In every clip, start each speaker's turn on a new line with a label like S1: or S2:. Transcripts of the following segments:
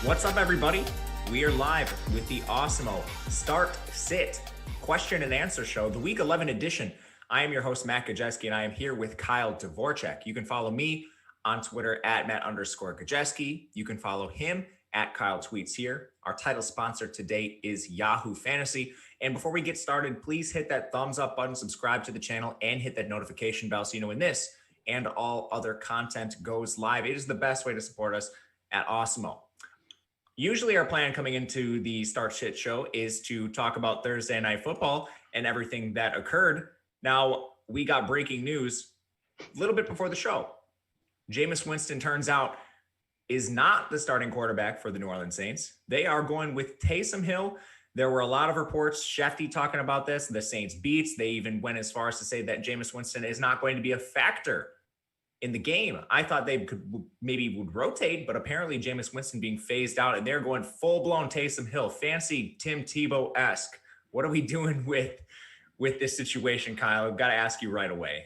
S1: What's up, everybody? We are live with the Awesemo Start Sit Question and Answer Show, the Week 11 edition. I am your host, Matt Gajewski, and I am here with Kyle Dvorchak. You can follow me on Twitter at Matt_Gajewski. You can follow him at Kyle Tweets Here. Our title sponsor today is Yahoo Fantasy. And before we get started, please hit that thumbs up button, subscribe to the channel, and hit that notification bell so you know when this and all other content goes live. It is the best way to support us at Awesemo. Usually our plan coming into the Start Shit show is to talk about Thursday Night Football and everything that occurred. Now, we got breaking news a little bit before the show. Jameis Winston turns out is not the starting quarterback for the New Orleans Saints. They are going with Taysom Hill. There were a lot of reports, Shefty talking about this, the Saints beats. They even went as far as to say that Jameis Winston is not going to be a factor in the game. I thought they would rotate, but apparently Jameis Winston being phased out, and they're going full-blown Taysom Hill, fancy Tim Tebow-esque. What are we doing with this situation, Kyle? I've got to ask you right away.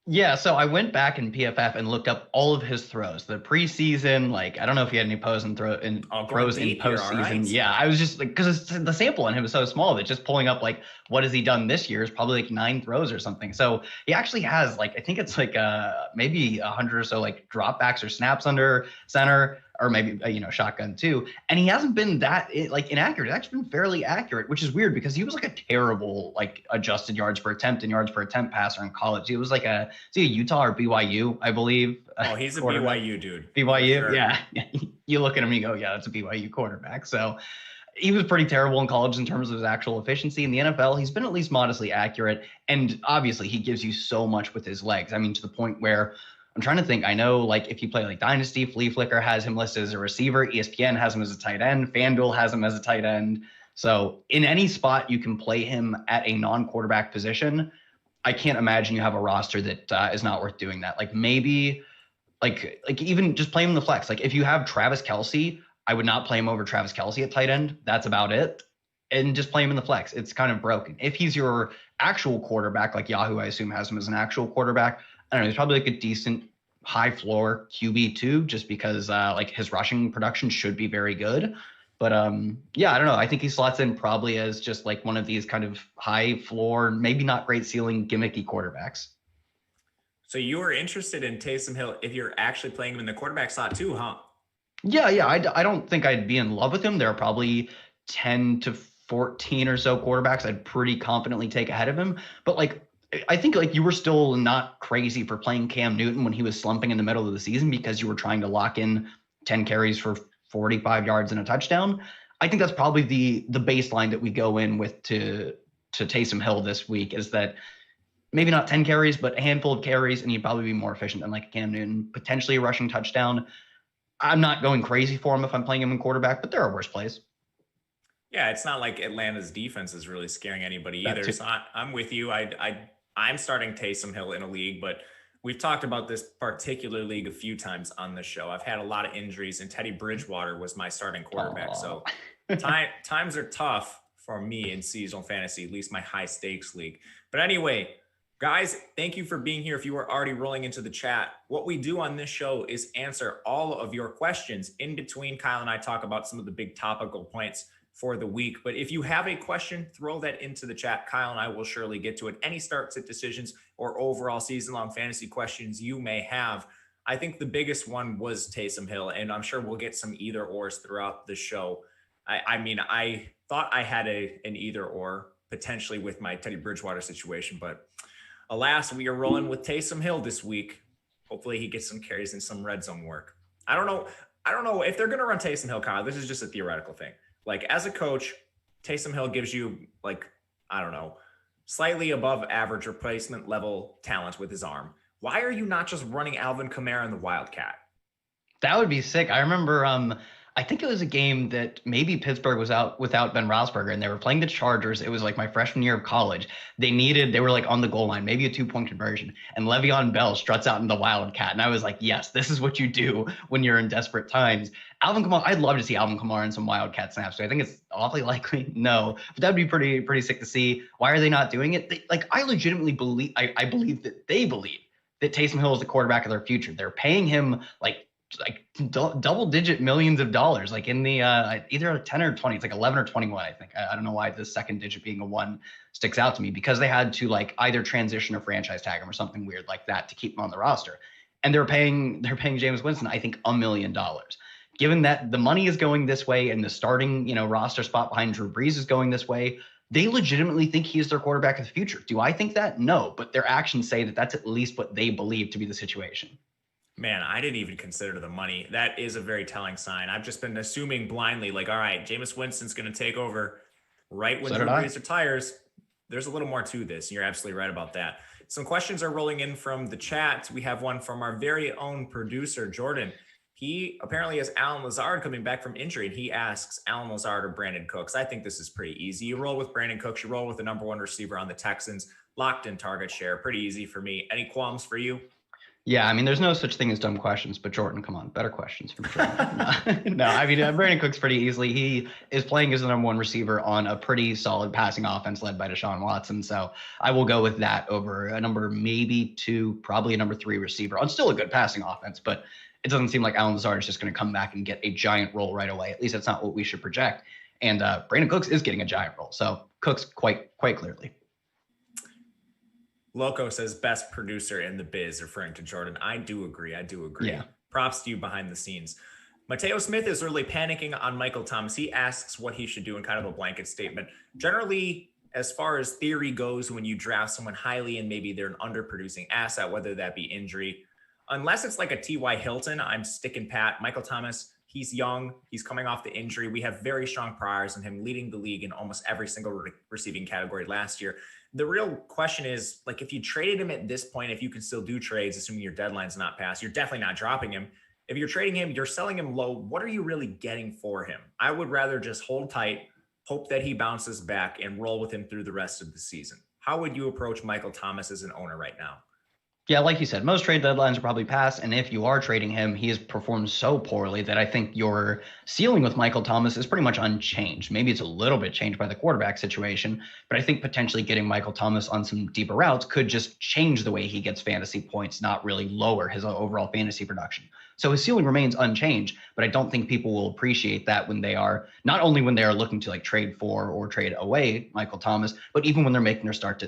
S2: Yeah, so I went back in PFF and looked up all of his throws. The preseason, I don't know if he had any throws in postseason. Right. Yeah, I was just because the sample on him is so small that just pulling up what has he done this year is probably 9 throws or something. So he actually has I think it's maybe 100 or so dropbacks or snaps under center, or maybe shotgun too, and he hasn't been that inaccurate. It's actually been fairly accurate, which is weird because he was a terrible adjusted yards per attempt and yards per attempt passer in college. He was a Utah or BYU, I believe.
S1: Oh, he's a BYU dude.
S2: BYU,
S1: sure.
S2: Yeah. You look at him, and you go, yeah, that's a BYU quarterback. So he was pretty terrible in college in terms of his actual efficiency. In the NFL, he's been at least modestly accurate, and obviously he gives you so much with his legs. I mean, to the point where I'm trying to think. I know, if you play Dynasty, Flea Flicker has him listed as a receiver. ESPN has him as a tight end. FanDuel has him as a tight end. So in any spot you can play him at a non-quarterback position, I can't imagine you have a roster that is not worth doing that. Maybe even just play him in the flex. If you have Travis Kelce, I would not play him over Travis Kelce at tight end. That's about it. And just play him in the flex. It's kind of broken. If he's your actual quarterback, Yahoo, I assume, has him as an actual quarterback, I don't know, he's probably a decent high floor QB2, just because his rushing production should be very good. But yeah, I don't know. I think he slots in probably as just one of these kind of high floor, maybe not great ceiling, gimmicky quarterbacks.
S1: So you were interested in Taysom Hill if you're actually playing him in the quarterback slot too, huh?
S2: Yeah. I don't think I'd be in love with him. There are probably 10 to 14 or so quarterbacks I'd pretty confidently take ahead of him. But I think you were still not crazy for playing Cam Newton when he was slumping in the middle of the season because you were trying to lock in 10 carries for 45 yards and a touchdown. I think that's probably the baseline that we go in with to Taysom Hill this week, is that maybe not 10 carries, but a handful of carries, and he'd probably be more efficient than Cam Newton, potentially a rushing touchdown. I'm not going crazy for him if I'm playing him in quarterback, but there are worse plays.
S1: Yeah, it's not like Atlanta's defense is really scaring anybody either. So I'm with you. I'm starting Taysom Hill in a league, but we've talked about this particular league a few times on the show. I've had a lot of injuries, and Teddy Bridgewater was my starting quarterback. So times are tough for me in seasonal fantasy, at least my high stakes league. But anyway, guys, thank you for being here. If you are already rolling into the chat, what we do on this show is answer all of your questions. In between, Kyle and I talk about some of the big topical points for the week. But if you have a question, throw that into the chat. Kyle and I will surely get to it. Any start sit decisions or overall season-long fantasy questions you may have. I think the biggest one was Taysom Hill, and I'm sure we'll get some either-ors throughout the show. I thought I had an either-or potentially with my Teddy Bridgewater situation, but alas, we are rolling with Taysom Hill this week. Hopefully he gets some carries and some red zone work. I don't know if they're going to run Taysom Hill, Kyle. This is just a theoretical thing. As a coach, Taysom Hill gives you slightly above average replacement level talent with his arm. Why are you not just running Alvin Kamara in the Wildcat?
S2: That would be sick. I remember, I think it was a game that maybe Pittsburgh was out without Ben Roethlisberger, and they were playing the Chargers. It was my freshman year of college. They were on the goal line, maybe a 2-point conversion, and Le'Veon Bell struts out in the Wildcat. And I was like, yes, this is what you do when you're in desperate times. Alvin Kamara, I'd love to see Alvin Kamara in some Wildcat snaps. So I think it's awfully likely no, but that'd be pretty sick to see. Why are they not doing it? I legitimately believe, I believe that they believe that Taysom Hill is the quarterback of their future. They're paying him like double-digit millions of dollars, like in the either 10 or 20. It's like 11 or 21, I think. I don't know why the second digit being a 1 sticks out to me, because they had to like either transition or franchise tag him or something weird like that to keep him on the roster. And they're paying Jameis Winston, I think, $1 million. Given that the money is going this way and the starting, roster spot behind Drew Brees is going this way, they legitimately think he is their quarterback of the future. Do I think that? No, but their actions say that that's at least what they believe to be the situation.
S1: Man, I didn't even consider the money. That is a very telling sign. I've just been assuming blindly, like, all right, Jameis Winston's going to take over right when Drew Brees retires. There's a little more to this. You're absolutely right about that. Some questions are rolling in from the chat. We have one from our very own producer, Jordan. He apparently has Allen Lazard coming back from injury, and he asks Allen Lazard or Brandon Cooks. I think this is pretty easy. You roll with Brandon Cooks. You roll with the number 1 receiver on the Texans. Locked in target share. Pretty easy for me. Any qualms for you?
S2: Yeah, I mean, there's no such thing as dumb questions, but Jordan, come on, better questions from Jordan. No, I mean, Brandon Cooks pretty easily. He is playing as the number 1 receiver on a pretty solid passing offense led by Deshaun Watson. So I will go with that over a number maybe 2, probably a number 3 receiver on still a good passing offense, but it doesn't seem like Allen Lazard is just going to come back and get a giant role right away. At least that's not what we should project. And Brandon Cooks is getting a giant role. So Cooks quite clearly.
S1: Loco says best producer in the biz, referring to Jordan. I do agree.
S2: Yeah.
S1: Props to you behind the scenes. Mateo Smith is really panicking on Michael Thomas. He asks what he should do in kind of a blanket statement. Generally, as far as theory goes, when you draft someone highly and maybe they're an underproducing asset, whether that be injury, unless it's like a T.Y. Hilton, I'm sticking pat. Michael Thomas, he's young. He's coming off the injury. We have very strong priors on him leading the league in almost every single receiving category last year. The real question is, like, if you traded him at this point, if you can still do trades, assuming your deadline's not passed, you're definitely not dropping him. If you're trading him, you're selling him low. What are you really getting for him? I would rather just hold tight, hope that he bounces back, and roll with him through the rest of the season. How would you approach Michael Thomas as an owner right now?
S2: Yeah, like you said, most trade deadlines are probably passed. And if you are trading him, he has performed so poorly that I think your ceiling with Michael Thomas is pretty much unchanged. Maybe it's a little bit changed by the quarterback situation, but I think potentially getting Michael Thomas on some deeper routes could just change the way he gets fantasy points, not really lower his overall fantasy production. So his ceiling remains unchanged, but I don't think people will appreciate that when they are not only when they are looking to like trade for or trade away Michael Thomas, but even when they're making their start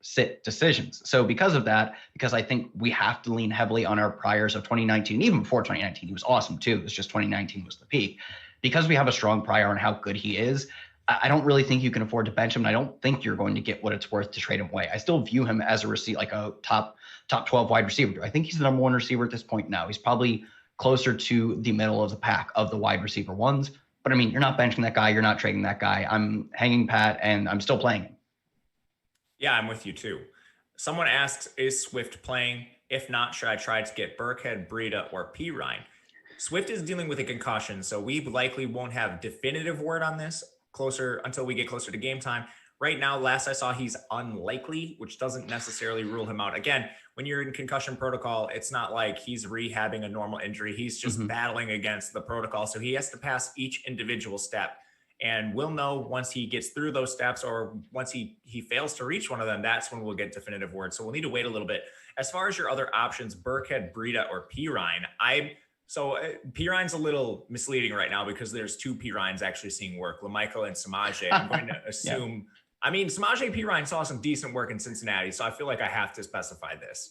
S2: sit decisions. So because of that, because I think we have to lean heavily on our priors of 2019, even before 2019, he was awesome too. It was just 2019 was the peak. Because we have a strong prior on how good he is, I don't really think you can afford to bench him. And I don't think you're going to get what it's worth to trade him away. I still view him as a receiver, like a top 12 wide receiver. I think he's the number 1 receiver at this point now. He's probably closer to the middle of the pack of the wide receiver ones. But I mean, you're not benching that guy. You're not trading that guy. I'm hanging pat and I'm still playing him.
S1: Yeah, I'm with you too. Someone asks, is Swift playing? If not, should I try to get Burkhead, Breida, or P. Ryan? Swift is dealing with a concussion, so we likely won't have definitive word on this until we get closer to game time. Right now, last I saw, he's unlikely, which doesn't necessarily rule him out. Again, when you're in concussion protocol, it's not like he's rehabbing a normal injury. He's just battling against the protocol. So he has to pass each individual step. And we'll know once he gets through those steps, or once he fails to reach one of them, that's when we'll get definitive word. So we'll need to wait a little bit. As far as your other options, Burkhead, Breida, or P. Ryan, P. Ryan's a little misleading right now because there's 2 P. Ryans actually seeing work, LaMichael and Samaje. I'm going to assume, Samaje and P. Ryan saw some decent work in Cincinnati, so I feel like I have to specify this.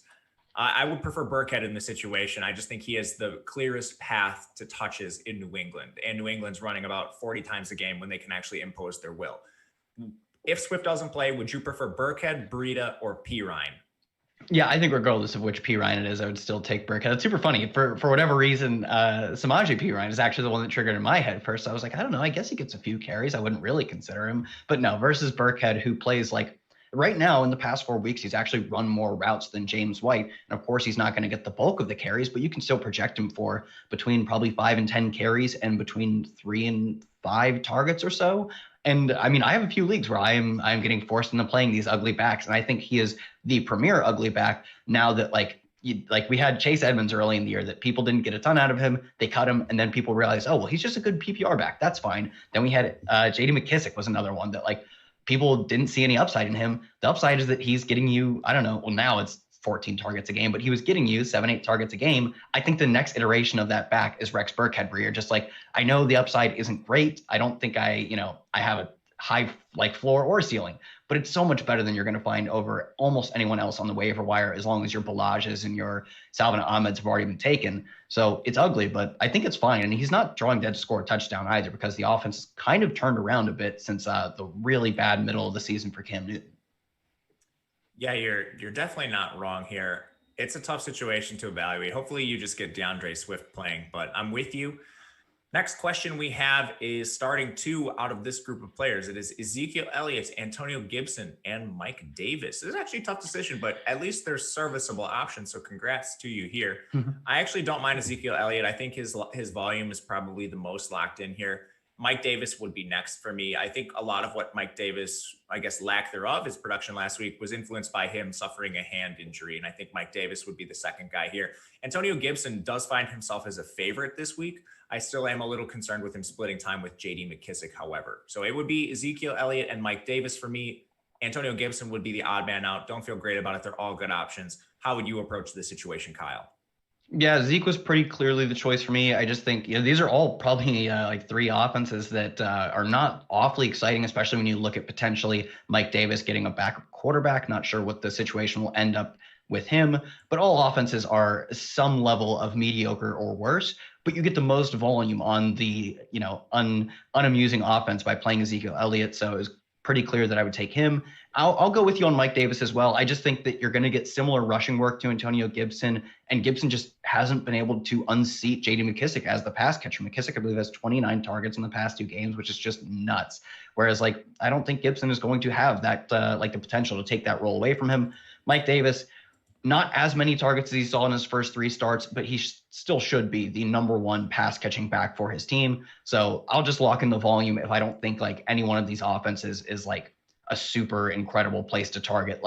S1: I would prefer Burkhead in this situation. I just think he has the clearest path to touches in New England, and New England's running about 40 times a game when they can actually impose their will. If Swift doesn't play, would you prefer Burkhead, Breida, or P. Ryan?
S2: Yeah, I think regardless of which P. Ryan it is, I would still take Burkhead. It's super funny. For whatever reason, Samaje P. Ryan is actually the one that triggered in my head first. I was like, I don't know. I guess he gets a few carries. I wouldn't really consider him. But no, versus Burkhead, who plays like right now in the past 4 weeks, he's actually run more routes than James White. And of course, he's not going to get the bulk of the carries, but you can still project him for between probably 5 and 10 carries and between 3 and 5 targets or so. And I mean, I have a few leagues where I'm getting forced into playing these ugly backs. And I think he is the premier ugly back now that we had Chase Edmonds early in the year that people didn't get a ton out of him. They cut him. And then people realized, oh, well, he's just a good PPR back. That's fine. Then we had JD McKissick was another one that people didn't see any upside in him. The upside is that he's getting you, I don't know. Well, now it's 14 targets a game, but he was getting you 7, 8 targets a game. I think the next iteration of that back is Rex Burkhead, where you're just like, I know the upside isn't great. I don't think I have a high like floor or ceiling, but it's so much better than you're going to find over almost anyone else on the waiver wire, as long as your Balages and your Salvin Ahmeds have already been taken. So it's ugly, but I think it's fine. And he's not drawing dead to score a touchdown either, because the offense has kind of turned around a bit since the really bad middle of the season for Cam Newton.
S1: Yeah, you're definitely not wrong here. It's a tough situation to evaluate. Hopefully you just get DeAndre Swift playing, but I'm with you. Next question we have is starting 2 out of this group of players. It is Ezekiel Elliott, Antonio Gibson, and Mike Davis. This is actually a tough decision, but at least there's serviceable options. So congrats to you here. I actually don't mind Ezekiel Elliott. I think his volume is probably the most locked in here. Mike Davis would be next for me. I think a lot of what Mike Davis, I guess, lack thereof, his production last week was influenced by him suffering a hand injury. And I think Mike Davis would be the second guy here. Antonio Gibson does find himself as a favorite this week. I still am a little concerned with him splitting time with JD McKissic, however. So it would be Ezekiel Elliott and Mike Davis for me. Antonio Gibson would be the odd man out. Don't feel great about it. They're all good options. How would you approach this situation, Kyle?
S2: Yeah, Zeke was pretty clearly the choice for me. I just think these are all probably like 3 offenses that are not awfully exciting, especially when you look at potentially Mike Davis getting a backup quarterback. Not sure what the situation will end up with him, but all offenses are some level of mediocre or worse. But you get the most volume on the unamusing offense by playing Ezekiel Elliott. So it was pretty clear that I would take him. I'll go with you on Mike Davis as well. I just think that you're going to get similar rushing work to Antonio Gibson, and Gibson just hasn't been able to unseat J.D. McKissic as the pass catcher. McKissic, I believe, has 29 targets in the past 2 games, which is just nuts. Whereas, I don't think Gibson is going to have that, the potential to take that role away from him. Mike Davis, not as many targets as he saw in his first 3 starts, but he still should be the #1 pass catching back for his team. So I'll just lock in the volume if I don't think any one of these offenses is a super incredible place to target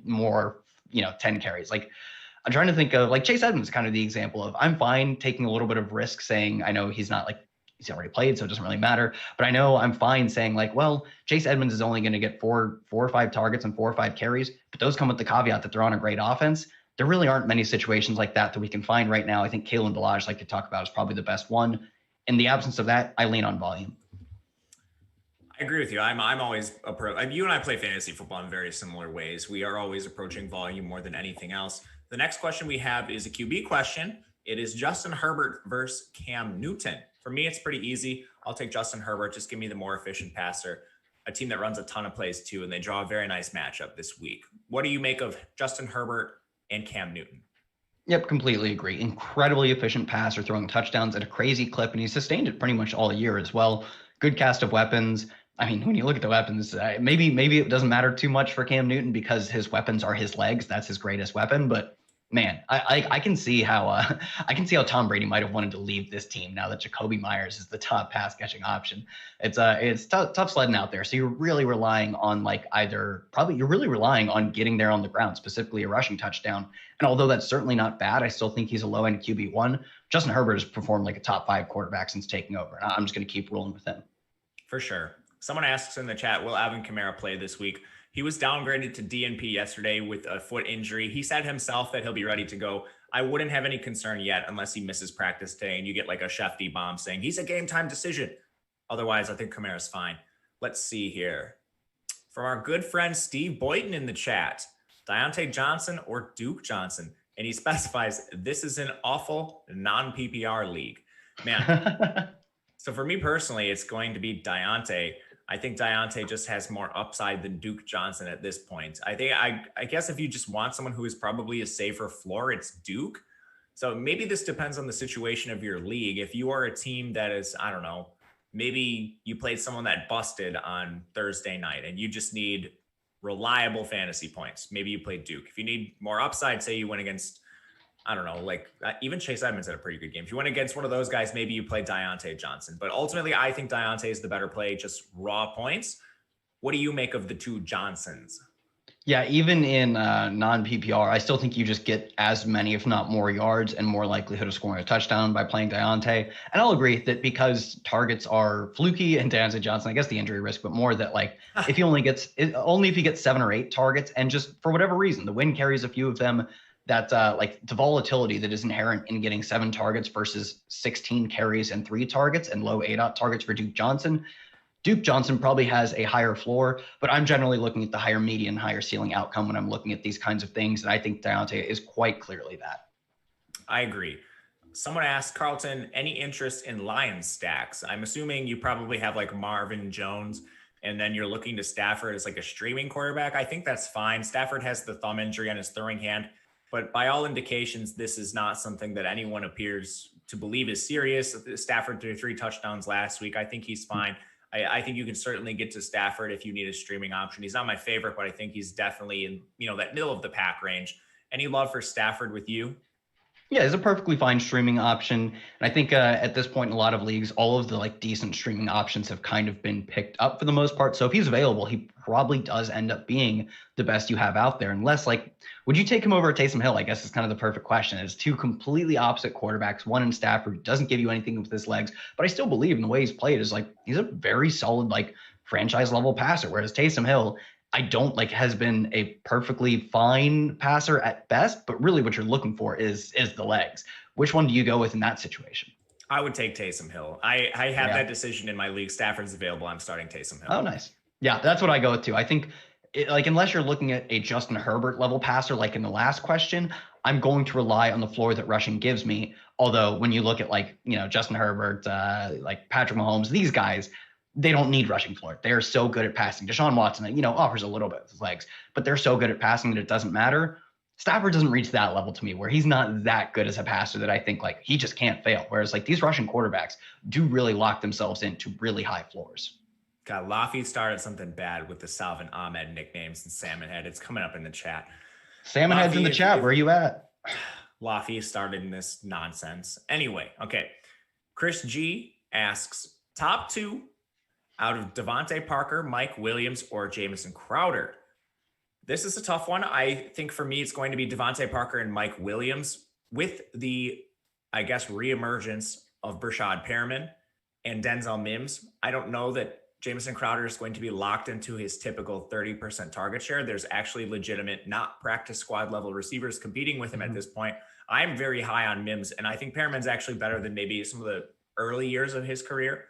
S2: more 10 carries. I'm trying to think of Chase Edmonds, kind of the example of, I'm fine taking a little bit of risk, saying I know he's not he's already played, so it doesn't really matter. But I know I'm fine saying well, Chase Edmonds is only going to get 4 or 5 targets and 4 or 5 carries, but those come with the caveat that they're on a great offense. There really aren't many situations like that we can find right now. I think Kalen Ballage, to talk about, is probably the best one. In the absence of that, I lean on volume.
S1: I agree with you. I'm always you and I play fantasy football in very similar ways. We are always approaching volume more than anything else. The next question we have is a QB question. It is Justin Herbert versus Cam Newton. For me, it's pretty easy. I'll take Justin Herbert. Just give me the more efficient passer, a team that runs a ton of plays too, and they draw a very nice matchup this week. What do you make of Justin Herbert and Cam Newton?
S2: Yep, completely agree. Incredibly efficient passer, throwing touchdowns at a crazy clip, and he's sustained it pretty much all year as well. Good cast of weapons. I mean, when you look at the weapons, maybe it doesn't matter too much for Cam Newton because his weapons are his legs. That's his greatest weapon. But man, I can see how Tom Brady might have wanted to leave this team now that Jacoby Myers is the top pass catching option. It's tough sledding out there. So you're really relying on you're really relying on getting there on the ground, specifically a rushing touchdown. And although that's certainly not bad, I still think he's a low end QB1. Justin Herbert has performed like a top 5 quarterback since taking over. And I'm just going to keep rolling with him.
S1: For sure. Someone asks in the chat, will Alvin Kamara play this week? He was downgraded to DNP yesterday with a foot injury. He said himself that he'll be ready to go. I wouldn't have any concern yet unless he misses practice today and you get a Shefty bomb saying he's a game time decision. Otherwise, I think Kamara's fine. Let's see here. From our good friend Steve Boyton in the chat, Deontay Johnson or Duke Johnson? And he specifies this is an awful non-PPR league. Man. So for me personally, it's going to be Deontay. I think Deontay just has more upside than Duke Johnson at this point. I guess if you just want someone who is probably a safer floor, it's Duke. So maybe this depends on the situation of your league. If you are a team that is, I don't know, maybe you played someone that busted on Thursday night and you just need reliable fantasy points. Maybe you played Duke. If you need more upside, say you went against, I don't know, even Chase Edmonds had a pretty good game. If you went against one of those guys, maybe you play Deontay Johnson. But ultimately, I think Deontay is the better play, just raw points. What do you make of the 2 Johnsons?
S2: Yeah, even in non-PPR, I still think you just get as many, if not more yards and more likelihood of scoring a touchdown by playing Deontay. And I'll agree that because targets are fluky and Deontay Johnson, I guess the injury risk, but more that like if he only if he gets 7 or 8 targets and just for whatever reason, the wind carries a few of them, that like the volatility that is inherent in getting 7 targets versus 16 carries and 3 targets and low ADOT targets for Duke Johnson probably has a higher floor, but I'm generally looking at the higher median, higher ceiling outcome when I'm looking at these kinds of things. And I think Deontay is quite clearly that.
S1: I agree. Someone asked Carlton, any interest in Lions stacks? I'm assuming you probably have like Marvin Jones, and then you're looking to Stafford as like a streaming quarterback. I think that's fine. Stafford has the thumb injury on his throwing hand, but by all indications, this is not something that anyone appears to believe is serious. Stafford threw 3 touchdowns last week. I think he's fine. I think you can certainly get to Stafford if you need a streaming option. He's not my favorite, but I think he's definitely in, that middle of the pack range. Any love for Stafford with you?
S2: Yeah, it's a perfectly fine streaming option. And I think at this point in a lot of leagues, all of the like decent streaming options have kind of been picked up for the most part. So if he's available, he probably does end up being the best you have out there. Unless like, would you take him over Taysom Hill? I guess is kind of the perfect question. It's 2 completely opposite quarterbacks, one in Stafford who doesn't give you anything with his legs, but I still believe in the way he's played is like, he's a very solid, like franchise level passer. Whereas Taysom Hill, I don't like has been a perfectly fine passer at best, but really what you're looking for is the legs. Which one do you go with in that situation?
S1: I would take Taysom Hill. I have that decision in my league. Stafford's available. I'm starting Taysom Hill.
S2: Oh, nice. Yeah, that's what I go with too. I think like unless you're looking at a Justin Herbert level passer, like in the last question, I'm going to rely on the floor that rushing gives me. Although when you look at like, Justin Herbert, like Patrick Mahomes, these guys, they don't need rushing floor. They're so good at passing. Deshaun Watson, offers a little bit with his legs, but they're so good at passing that it doesn't matter. Stafford doesn't reach that level to me where he's not that good as a passer that I think like he just can't fail. Whereas like these rushing quarterbacks do really lock themselves into really high floors.
S1: God, Laffy started something bad with the Salvin Ahmed nicknames and Salmon Head. It's coming up in the chat.
S2: Salmon Head's in the chat. Where are you at?
S1: Laffy started in this nonsense. Anyway, okay. Chris G asks, top 2 out of Devontae Parker, Mike Williams, or Jamison Crowder. This is a tough one. I think for me, it's going to be Devontae Parker and Mike Williams with the, I guess, reemergence of Brashad Perriman and Denzel Mims. I don't know that Jamison Crowder is going to be locked into his typical 30% target share. There's actually legitimate, not practice squad level receivers competing with him at this point. I'm very high on Mims, and I think Perriman's actually better than maybe some of the early years of his career.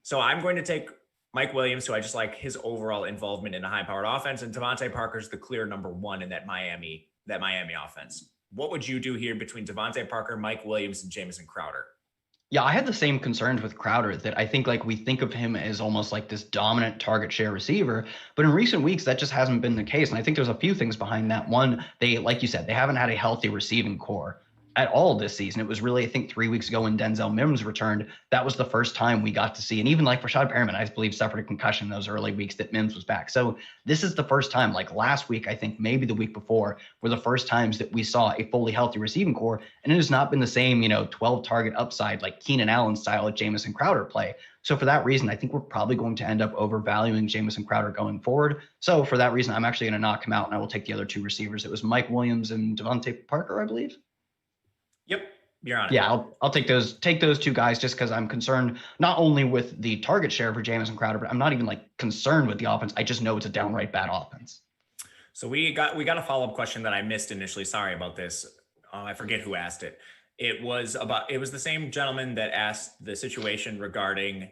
S1: So I'm going to take Mike Williams, who I just like his overall involvement in a high-powered offense, and Devontae Parker's the clear number 1 in that Miami offense. What would you do here between Devontae Parker, Mike Williams, and Jamison Crowder?
S2: Yeah, I had the same concerns with Crowder that I think like we think of him as almost like this dominant target share receiver, but in recent weeks that just hasn't been the case. And I think there's a few things behind that. One, they, like you said, they haven't had a healthy receiving core at all this season. It was really, I think 3 weeks ago when Denzel Mims returned, that was the first time we got to see, and even like Rashad Perriman, I believe suffered a concussion those early weeks that Mims was back. So this is the first time, like last week, I think maybe the week before, were the first times that we saw a fully healthy receiving core. And it has not been the same, 12 target upside, like Keenan Allen style at Jamison Crowder play. So for that reason, I think we're probably going to end up overvaluing Jamison Crowder going forward. So for that reason, I'm actually going to knock him out and I will take the other 2 receivers. It was Mike Williams and Devontae Parker, I believe.
S1: Yep, you're on it.
S2: Yeah, I'll take those 2 guys just because I'm concerned not only with the target share for Jamison Crowder, but I'm not even like concerned with the offense. I just know it's a downright bad offense.
S1: So we got a follow-up question that I missed initially. Sorry about this. I forget who asked it. It was the same gentleman that asked the situation regarding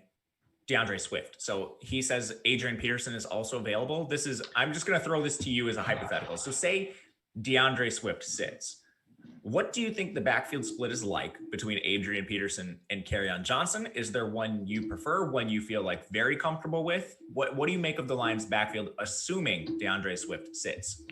S1: DeAndre Swift. So he says Adrian Peterson is also available. I'm just going to throw this to you as a hypothetical. So say DeAndre Swift sits. What do you think the backfield split is like between Adrian Peterson and Kerryon Johnson? Is there one you prefer, one you feel like very comfortable with? What do you make of the Lions backfield, assuming DeAndre Swift sits?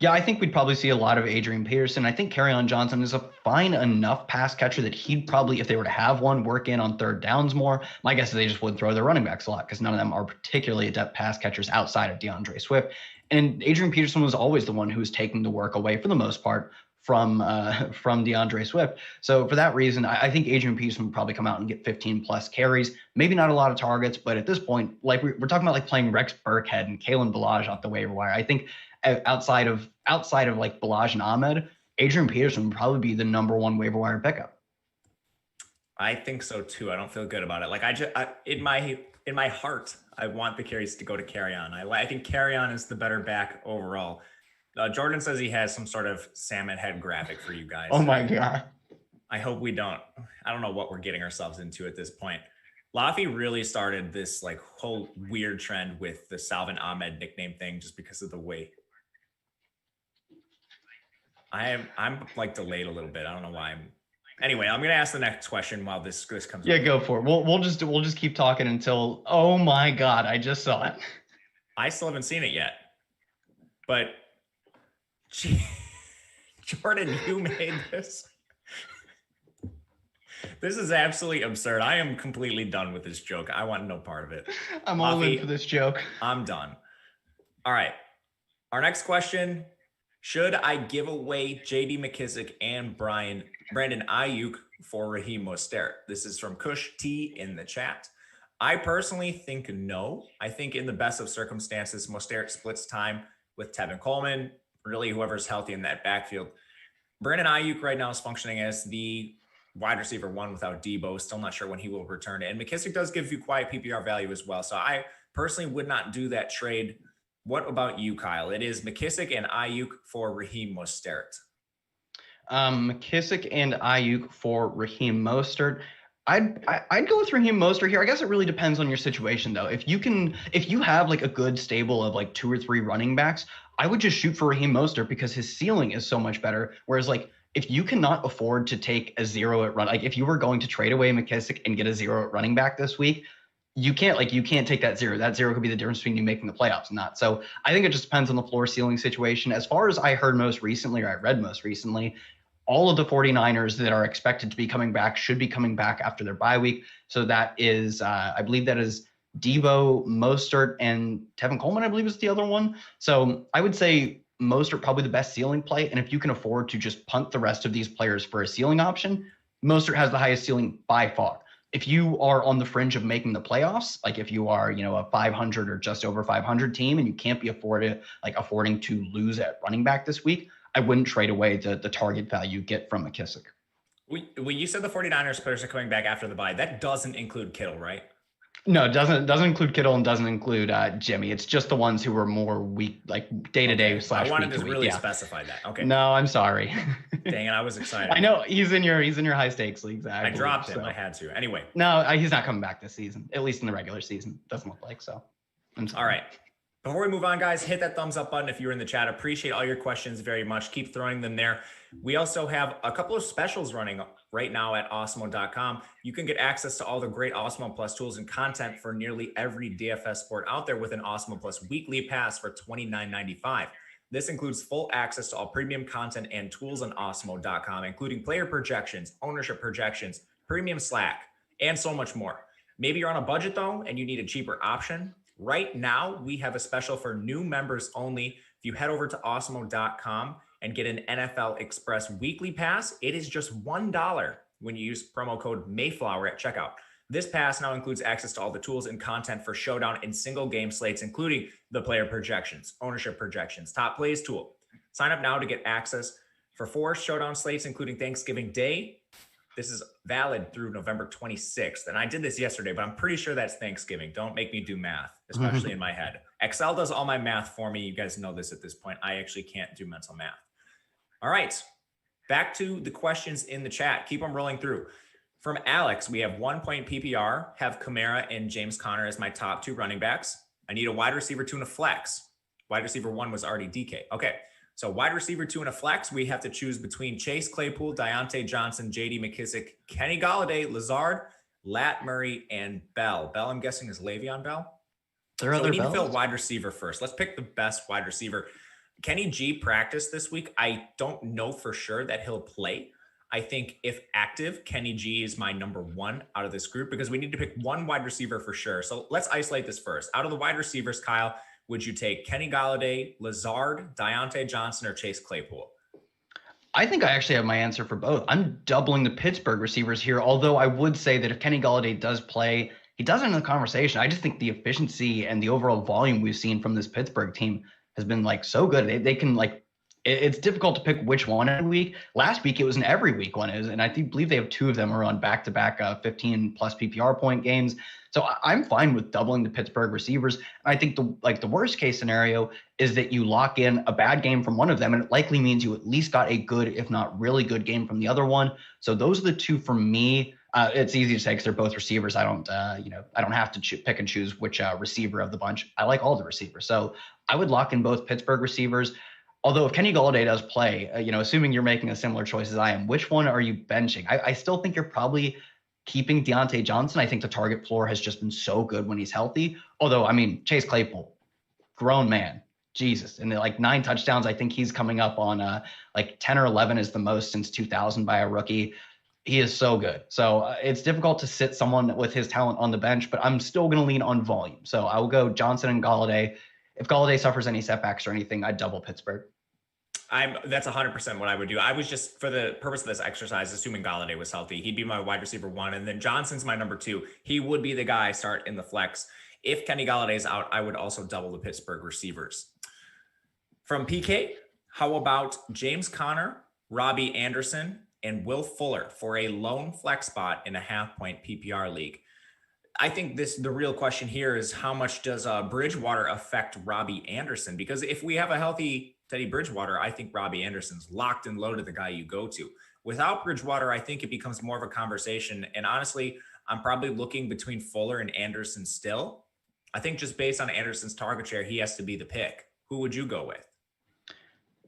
S2: Yeah, I think we'd probably see a lot of Adrian Peterson. I think Kerryon Johnson is a fine enough pass catcher that he'd probably, if they were to have one, work in on third downs more. My guess is they just wouldn't throw their running backs a lot because none of them are particularly adept pass catchers outside of DeAndre Swift. And Adrian Peterson was always the one who was taking the work away for the most part from DeAndre Swift. So for that reason, I think Adrian Peterson would probably come out and get 15 plus carries. Maybe not a lot of targets, but at this point, like we're talking about like playing Rex Burkhead and Kalen Ballage off the waiver wire. I think outside of like Ballage and Ahmed, Adrian Peterson would probably be the number one waiver wire pickup.
S1: I think so too. I don't feel good about it. Like in my heart, I want the carries to go to Carryon. I think Carryon is the better back overall. Jordan says he has some sort of salmon head graphic for you guys.
S2: Oh my God.
S1: I hope we don't. I don't know what we're getting ourselves into at this point. Laffy really started this like whole weird trend with the Salvin Ahmed nickname thing just because of the way. I'm like delayed a little bit. I don't know why. Anyway, I'm gonna ask the next question while this comes.
S2: Yeah, go for it. We'll just keep talking until. Oh my God, I just saw it.
S1: I still haven't seen it yet, but Jordan, you made this. This is absolutely absurd. I am completely done with this joke. I want no part of it.
S2: I'm all in for this joke.
S1: I'm done. All right. Our next question. Should I give away J.D. McKissic and Brandon Ayuk for Raheem Mostert? This is from Kush T in the chat. I personally think no. I think in the best of circumstances, Mostert splits time with Tevin Coleman, really whoever's healthy in that backfield. Brandon Ayuk right now is functioning as the wide receiver one without Debo. Still not sure when he will return. And McKissic does give you quiet PPR value as well. So I personally would not do that trade. What about you, Kyle? It is McKissic and Ayuk for Raheem Mostert.
S2: McKissic and Ayuk for Raheem Mostert. I'd go with Raheem Mostert here. I guess it really depends on your situation, though. If you have like a good stable of like 2 or 3 running backs, I would just shoot for Raheem Mostert because his ceiling is so much better. Whereas like if you cannot afford to take a 0 at run, like if you were going to trade away McKissic and get a 0 at running back this week, you can't take that 0. That 0 could be the difference between you making the playoffs and not. So I think it just depends on the floor ceiling situation. As far as I heard most recently, or I read most recently, all of the 49ers that are expected to be coming back should be coming back after their bye week. So that is, I believe that is Debo, Mostert, and Tevin Coleman, I believe is the other one. So I would say Mostert probably the best ceiling play. And if you can afford to just punt the rest of these players for a ceiling option, Mostert has the highest ceiling by far. If you are on the fringe of making the playoffs, like if you are, a 500 or just over 500 team and you can't be affording to lose at running back this week, I wouldn't trade away the target value you get from McKissic.
S1: When you said the 49ers players are coming back after the bye, that doesn't include Kittle, right?
S2: No, it doesn't include Kittle and doesn't include Jimmy. It's just the ones who are more weak, like day-to-day / week to week.
S1: I wanted to really specify that. Okay.
S2: No, I'm sorry.
S1: Dang it, I was excited.
S2: I know he's in your high stakes leagues. I
S1: dropped him. I had to. Anyway.
S2: No, he's not coming back this season. At least in the regular season, doesn't look like so.
S1: All right. Before we move on, guys, hit that thumbs up button if you're in the chat. Appreciate all your questions very much. Keep throwing them there. We also have a couple of specials running right now at Awesemo.com. You can get access to all the great Awesemo Plus tools and content for nearly every DFS sport out there with an Awesemo Plus weekly pass for $29.95. This includes full access to all premium content and tools on Awesemo.com, including player projections, ownership projections, premium Slack, and so much more. Maybe you're on a budget, though, and you need a cheaper option. Right now, we have a special for new members only. If you head over to Awesemo.com and get an NFL Express weekly pass, it is just $1 when you use promo code Mayflower at checkout. This pass now includes access to all the tools and content for showdown and single game slates, including the player projections, ownership projections, top plays tool. Sign up now to get access for 4 showdown slates, including Thanksgiving Day. This is valid through November 26th. And I did this yesterday, but I'm pretty sure that's Thanksgiving. Don't make me do math, especially in my head. Excel does all my math for me. You guys know this at this point. I actually can't do mental math. All right, back to the questions in the chat. Keep them rolling through. From Alex, we have 1 point PPR, have Kamara and James Conner as my top 2 running backs. I need a wide receiver 2 and a flex. Wide receiver 1 was already DK. Okay. So wide receiver 2 and a flex, we have to choose between Chase Claypool, Deontay Johnson, J.D. McKissic, Kenny Golladay, Lazard, Lat Murray, and Bell. Bell, I'm guessing, is Le'Veon Bell. We need to fill wide receiver first. Let's pick the best wide receiver. Kenny G practiced this week. I don't know for sure that he'll play. I think if active, Kenny G is my number 1 out of this group because we need to pick one wide receiver for sure. So let's isolate this first. Out of the wide receivers, Kyle, would you take Kenny Golladay, Lazard, Deontay Johnson, or Chase Claypool?
S2: I think I actually have my answer for both. I'm doubling the Pittsburgh receivers here, although I would say that if Kenny Golladay does play, he does enter the conversation. I just think the efficiency and the overall volume we've seen from this Pittsburgh team has been like so good. They can like it's difficult to pick which one every week. Last week it was an every week one, and I believe they have two of them are on back-to-back 15 plus PPR point games. So I'm fine with doubling the Pittsburgh receivers. I think the worst case scenario is that you lock in a bad game from one of them, and it likely means you at least got a good, if not really good game from the other one. So those are the two for me. It's easy to say because they're both receivers. I don't have to pick and choose which receiver of the bunch. I like all the receivers. So I would lock in both Pittsburgh receivers. Although if Kenny Golladay does play, assuming you're making a similar choice as I am, which one are you benching? I still think you're probably keeping Deontay Johnson. I think the target floor has just been so good when he's healthy. Although, I mean, Chase Claypool, grown man, Jesus. And like 9 touchdowns, I think he's coming up on like 10 or 11 is the most since 2000 by a rookie. He is so good. So it's difficult to sit someone with his talent on the bench, but I'm still going to lean on volume. So I will go Johnson and Golladay. If Golladay suffers any setbacks or anything, I'd double Pittsburgh.
S1: That's 100% what I would do. I was just, for the purpose of this exercise, assuming Golladay was healthy, he'd be my wide receiver 1, and then Johnson's my number 2. He would be the guy I start in the flex. If Kenny Galladay's out, I would also double the Pittsburgh receivers. From PK, how about James Conner, Robbie Anderson, and Will Fuller for a lone flex spot in a half-point PPR league? I think the real question here is how much does Bridgewater affect Robbie Anderson? Because if we have a healthy Teddy Bridgewater, I think Robbie Anderson's locked and loaded the guy you go to. Without Bridgewater, I think it becomes more of a conversation. And honestly, I'm probably looking between Fuller and Anderson still. I think just based on Anderson's target share, he has to be the pick. Who would you go with?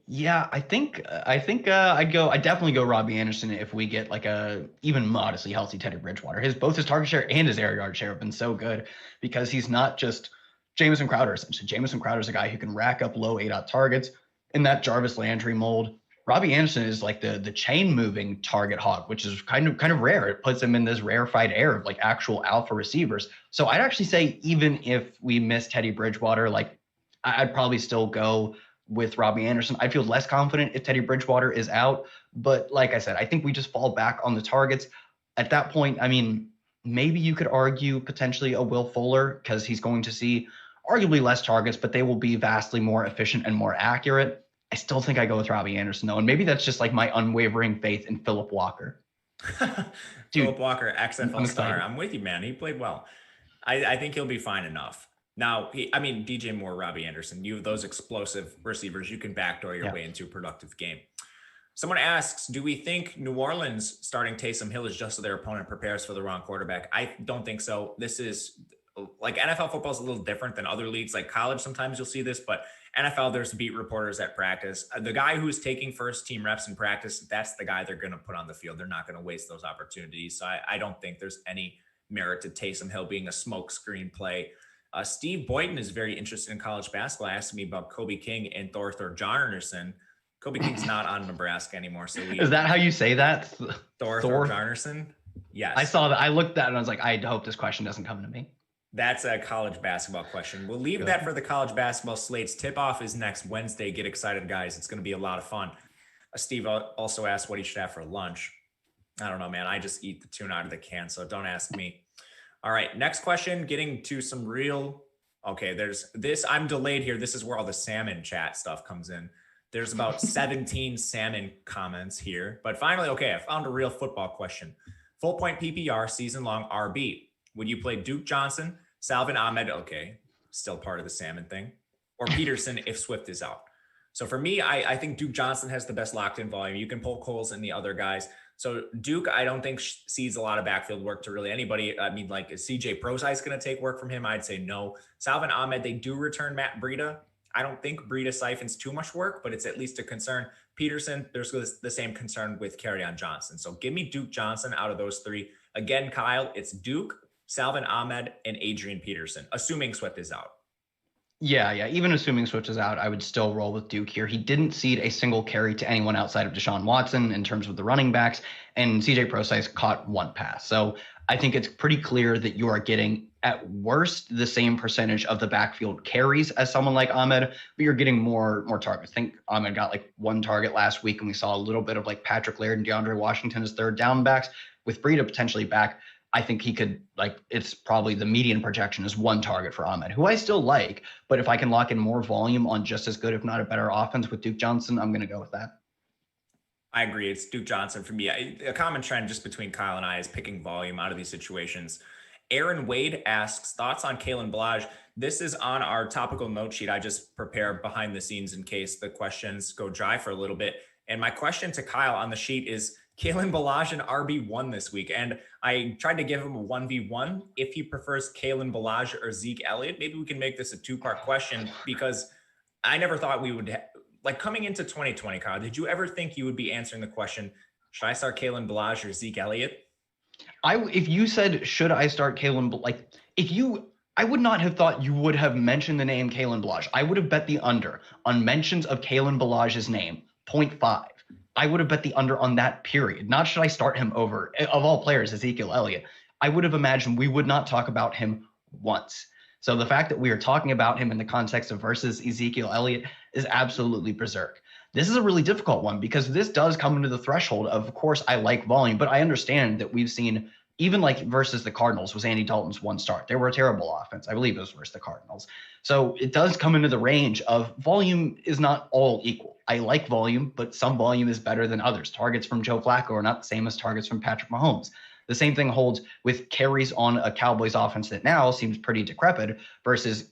S2: Yeah, I think I'd definitely go Robbie Anderson if we get like a even modestly healthy Teddy Bridgewater. Both his target share and his air yard share have been so good because he's not just Jamison Crowder. Essentially, Jamison Crowder is a guy who can rack up low ADOT targets in that Jarvis Landry mold. Robbie Anderson is like the chain moving target hog, which is kind of rare. It puts him in this rarefied air of like actual alpha receivers. So I'd actually say even if we miss Teddy Bridgewater, like I'd probably still go with Robbie Anderson. I feel less confident if Teddy Bridgewater is out, but like I said, I think we just fall back on the targets. At that point, I mean, maybe you could argue potentially a Will Fuller because he's going to see arguably less targets, but they will be vastly more efficient and more accurate. I still think I go with Robbie Anderson though, and maybe that's just like my unwavering faith in Philip Walker.
S1: Dude, Philip Walker, XFL star. I'm with you, man. He played well. I think he'll be fine enough. Now, DJ Moore, Robbie Anderson, you have those explosive receivers. You can backdoor your way into a productive game. Someone asks, do we think New Orleans starting Taysom Hill is just so their opponent prepares for the wrong quarterback? I don't think so. This is like NFL football is a little different than other leagues. Like college, sometimes you'll see this, but NFL, there's beat reporters at practice. The guy who's taking first team reps in practice, that's the guy they're going to put on the field. They're not going to waste those opportunities. So I don't think there's any merit to Taysom Hill being a smoke screen play. Steve Boyden is very interested in college basketball, asking me about Kobe King and Thor Jarnerson. Kobe King's not on Nebraska anymore. So is
S2: that how you say that?
S1: Thor Jarnerson? Yes.
S2: I saw that. I looked at that and I was like, I hope this question doesn't come to me.
S1: That's a college basketball question. We'll leave that for the college basketball slates. Tip-off is next Wednesday. Get excited, guys. It's going to be a lot of fun. Steve also asked what he should have for lunch. I don't know, man. I just eat the tuna out of the can, so don't ask me. All right, next question, getting to some real, okay, there's this, I'm delayed here. This is where all the salmon chat stuff comes in. There's about 17 salmon comments here, but finally, okay, I found a real football question. Full point PPR, season long RB. Would you play Duke Johnson, Salvin Ahmed, okay, still part of the salmon thing, or Peterson if Swift is out? So for me, I think Duke Johnson has the best locked in volume. You can pull Coles and the other guys. So Duke, I don't think sees a lot of backfield work to really anybody. I mean, like, is CJ Prosise going to take work from him? I'd say no. Salvin Ahmed, they do return Matt Breida. I don't think Breida siphons too much work, but it's at least a concern. Peterson, there's the same concern with Kerryon Johnson. So give me Duke Johnson out of those three. Again, Kyle, it's Duke, Salvin Ahmed, and Adrian Peterson, assuming Swift is out.
S2: Yeah. Even assuming Swift is out, I would still roll with Duke here. He didn't cede a single carry to anyone outside of Deshaun Watson in terms of the running backs, and CJ Prosise caught one pass. So I think it's pretty clear that you are getting at worst the same percentage of the backfield carries as someone like Ahmed, but you're getting more targets. I think Ahmed got like one target last week, and we saw a little bit of like Patrick Laird and DeAndre Washington as third down backs. With Breida potentially back, I think he could, like, it's probably the median projection is one target for Ahmed, who I still like, but if I can lock in more volume on just as good, if not a better offense with Duke Johnson, I'm going to go with that.
S1: I agree. It's Duke Johnson for me. A common trend just between Kyle and I is picking volume out of these situations. Aaron Wade asks, thoughts on Kalen Ballage? This is on our topical note sheet I just prepared behind the scenes in case the questions go dry for a little bit. And my question to Kyle on the sheet is, Kalen Ballage an RB1 this week. And I tried to give him a 1v1 if he prefers Kalen Ballage or Zeke Elliott. Maybe we can make this a two-part question, because I never thought we would like coming into 2020, Kyle, did you ever think you would be answering the question, should I start Kalen Ballage or Zeke Elliott?
S2: If you said, should I start Kalen, I would not have thought you would have mentioned the name Kalen Ballage. I would have bet the under on mentions of Kalen Ballage's name, 0.5. I would have bet the under on that period. Not should I start him over, of all players, Ezekiel Elliott. I would have imagined we would not talk about him once. So the fact that we are talking about him in the context of versus Ezekiel Elliott is absolutely berserk. This is a really difficult one because this does come into the threshold of course, I like volume, but I understand that we've seen, even like versus the Cardinals was Andy Dalton's one start. They were a terrible offense. I believe it was versus the Cardinals. So it does come into the range of volume is not all equal. I like volume, but some volume is better than others. Targets from Joe Flacco are not the same as targets from Patrick Mahomes. The same thing holds with carries on a Cowboys offense that now seems pretty decrepit versus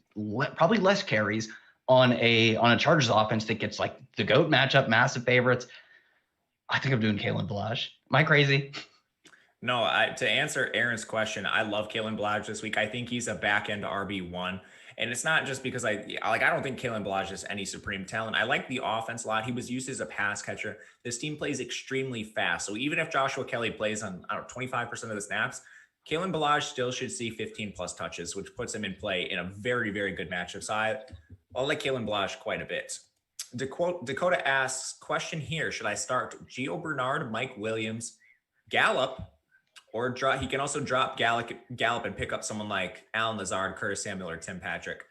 S2: probably less carries on a Chargers offense that gets like the GOAT matchup, massive favorites. I think I'm doing Kalen Ballage. Am I crazy?
S1: No, to answer Aaron's question, I love Kalen Ballage this week. I think he's a back-end RB1. And it's not just because I don't think Kalen Ballage is any supreme talent. I like the offense a lot. He was used as a pass catcher. This team plays extremely fast. So even if Joshua Kelly plays on, 25% of the snaps, Kalen Ballage still should see 15 plus touches, which puts him in play in a very, very good matchup. So I like Kalen Ballage quite a bit. Dakota asks, question here, should I start Gio Bernard, Mike Williams, Gallup, or he can also drop Gallup and pick up someone like Allen Lazard, Curtis Samuel, or Tim Patrick.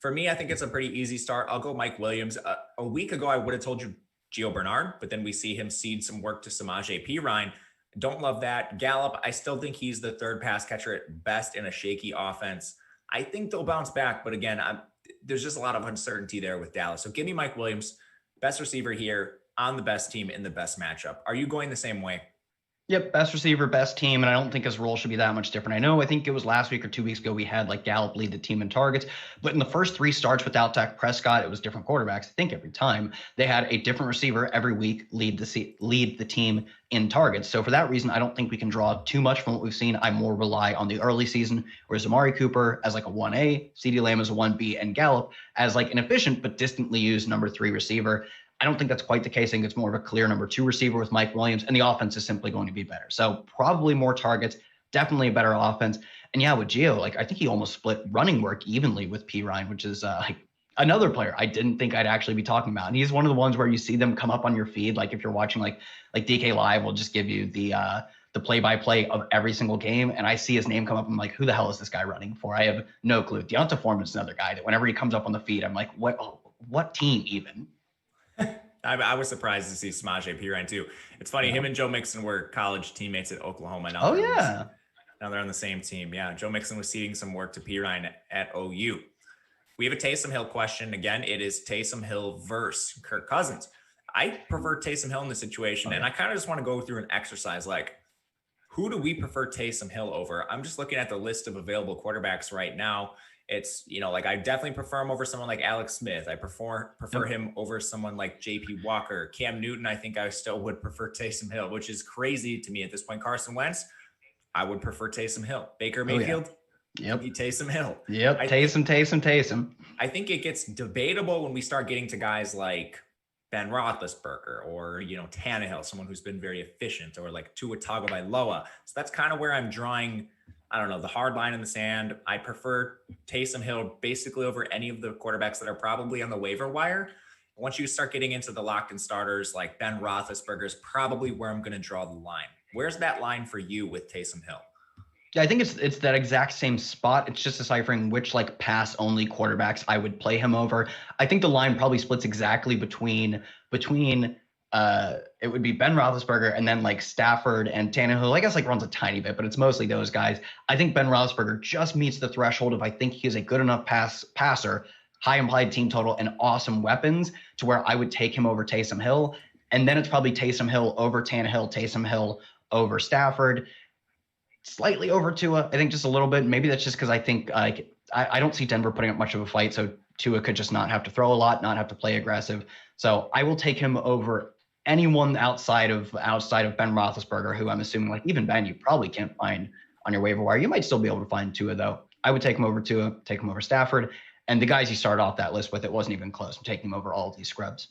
S1: For me, I think it's a pretty easy start. I'll go Mike Williams. A week ago, I would have told you Gio Bernard, but then we see him cede some work to Samaje Perine. Don't love that. Gallup, I still think he's the third pass catcher at best in a shaky offense. I think they'll bounce back, but again, there's just a lot of uncertainty there with Dallas. So give me Mike Williams, best receiver here on the best team in the best matchup. Are you going the same way?
S2: Yep, best receiver, best team, and I don't think his role should be that much different. I think it was last week or 2 weeks ago we had like Gallup lead the team in targets, but in the first 3 starts without Dak Prescott, it was different quarterbacks. I think every time they had a different receiver every week lead the team in targets. So for that reason, I don't think we can draw too much from what we've seen. I more rely on the early season, whereas Amari Cooper as like a 1A, CeeDee Lamb as a 1B, and Gallup as like an efficient but distantly used number 3 receiver. I don't think that's quite the case. I think it's more of a clear number 2 receiver with Mike Williams, and the offense is simply going to be better. So probably more targets, definitely a better offense. And yeah, with Gio, like I think he almost split running work evenly with Perine, which is like another player I didn't think I'd actually be talking about. And he's one of the ones where you see them come up on your feed. Like if you're watching like DK Live will just give you the play-by-play of every single game. And I see his name come up. I'm like, who the hell is this guy running for? I have no clue. Deonta Foreman is another guy that whenever he comes up on the feed, I'm like, what team even?
S1: I was surprised to see Samaje Perine too. It's funny, him and Joe Mixon were college teammates at Oklahoma. Now they're on the same team. Yeah, Joe Mixon was ceding some work to Perine at OU. We have a Taysom Hill question. Again, it is Taysom Hill versus Kirk Cousins. I prefer Taysom Hill in this situation, and I kind of just want to go through an exercise like, who do we prefer Taysom Hill over? I'm just looking at the list of available quarterbacks right now. It's, like I definitely prefer him over someone like Alex Smith. I prefer him over someone like JP Walker. Cam Newton, I think I still would prefer Taysom Hill, which is crazy to me at this point. Carson Wentz, I would prefer Taysom Hill. Baker Mayfield, Taysom Hill.
S2: Yep, Taysom.
S1: I think it gets debatable when we start getting to guys like Ben Roethlisberger or, Tannehill, someone who's been very efficient, or like Tua Tagovailoa. So that's kind of where I'm drawing, I don't know, the hard line in the sand. I prefer Taysom Hill basically over any of the quarterbacks that are probably on the waiver wire. Once you start getting into the locked-in starters, like Ben Roethlisberger is probably where I'm going to draw the line. Where's that line for you with Taysom Hill?
S2: Yeah, I think it's that exact same spot. It's just deciphering which like pass only quarterbacks I would play him over. I think the line probably splits exactly between it would be Ben Roethlisberger and then like Stafford and Tannehill. I guess like runs a tiny bit, but it's mostly those guys. I think Ben Roethlisberger just meets the threshold of I think he is a good enough passer, high implied team total, and awesome weapons to where I would take him over Taysom Hill. And then it's probably Taysom Hill over Tannehill, Taysom Hill over Stafford, slightly over Tua. I think just a little bit. Maybe that's just because I think I don't see Denver putting up much of a fight. So Tua could just not have to throw a lot, not have to play aggressive. So I will take him over anyone outside of Ben Roethlisberger, who I'm assuming like even Ben, you probably can't find on your waiver wire. You might still be able to find Tua though. I would take him over Tua, take him over Stafford. And the guys you started off that list with, it wasn't even close. I'm taking him over all of these scrubs.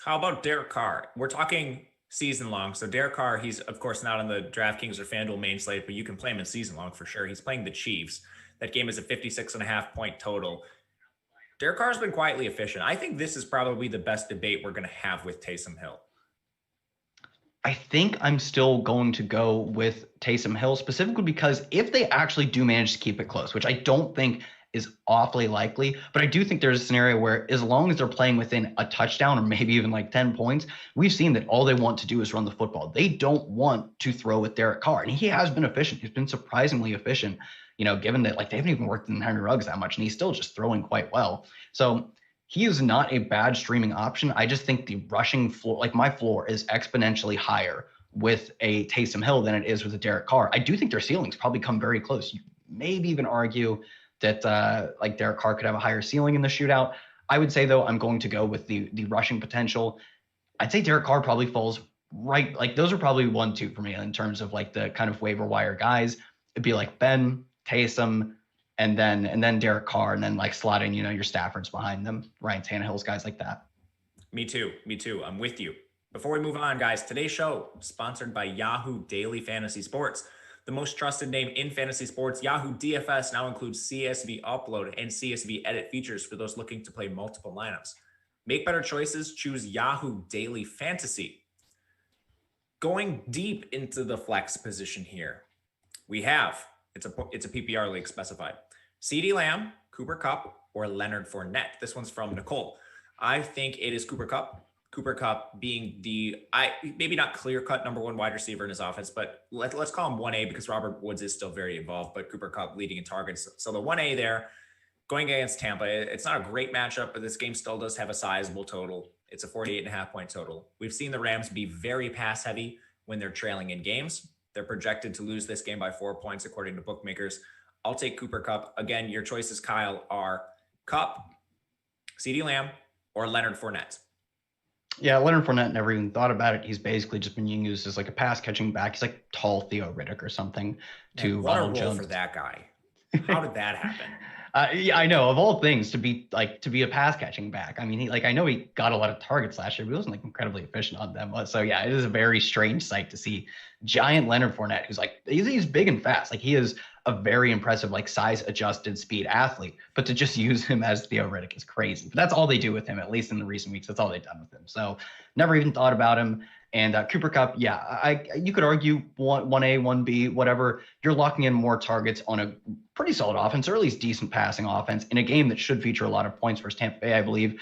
S1: How about Derek Carr? We're talking season long. So Derek Carr, he's of course not on the DraftKings or FanDuel main slate, but you can play him in season long for sure. He's playing the Chiefs. That game is a 56.5 point total. Derek Carr's been quietly efficient. I think this is probably the best debate we're going to have with Taysom Hill.
S2: I think I'm still going to go with Taysom Hill specifically because if they actually do manage to keep it close, which I don't think is awfully likely, but I do think there's a scenario where as long as they're playing within a touchdown or maybe even like 10 points, we've seen that all they want to do is run the football. They don't want to throw with Derek Carr. And he has been efficient. He's been surprisingly efficient, given that like they haven't even worked in Henry Ruggs that much and he's still just throwing quite well. So he is not a bad streaming option. I just think the rushing floor, like my floor is exponentially higher with a Taysom Hill than it is with a Derek Carr. I do think their ceilings probably come very close. You maybe even argue that like Derek Carr could have a higher ceiling in the shootout. I would say, though, I'm going to go with the rushing potential. I'd say Derek Carr probably falls right. Like those are probably 1-2 for me in terms of like the kind of waiver wire guys. It'd be like Ben, Taysom, and then Derek Carr, and then like slotting, your Staffords behind them, Ryan Tannehill's guys like that.
S1: Me too. I'm with you. Before we move on, guys, today's show sponsored by Yahoo Daily Fantasy Sports. The most trusted name in fantasy sports, Yahoo DFS now includes CSV upload and CSV edit features for those looking to play multiple lineups. Make better choices, choose Yahoo Daily Fantasy. Going deep into the flex position here, we have, it's a PPR league specified, CeeDee Lamb, Cooper Kupp, or Leonard Fournette. This one's from Nicole. I think it is Cooper Kupp. Cooper Kupp being maybe not clear-cut number one wide receiver in his offense, but let's call him 1A because Robert Woods is still very involved, but Cooper Kupp leading in targets. So the 1A there, going against Tampa, it's not a great matchup, but this game still does have a sizable total. It's a 48.5 point total. We've seen the Rams be very pass-heavy when they're trailing in games. They're projected to lose this game by 4 points, according to bookmakers. I'll take Cooper Kupp. Again, your choices, Kyle, are Kupp, CeeDee Lamb, or Leonard Fournette.
S2: Yeah, Leonard Fournette never even thought about it. He's basically just been used as like a pass catching back. He's like tall Theo Riddick or something. To
S1: what
S2: Ronald
S1: a role
S2: Jones.
S1: For that guy. How did that happen?
S2: Yeah, I know, of all things, to be a pass catching back. I mean, I know he got a lot of targets last year, but he wasn't like incredibly efficient on them. So yeah, it is a very strange sight to see giant Leonard Fournette, who's like he's big and fast. Like he is a very impressive like size adjusted speed athlete, but to just use him as Theo Riddick is crazy. But that's all they do with him, at least in the recent weeks. That's all they've done with him. So never even thought about him. And Cooper Kupp, yeah, you could argue 1A, 1B, whatever. You're locking in more targets on a pretty solid offense, or at least decent passing offense in a game that should feature a lot of points versus Tampa Bay, I believe.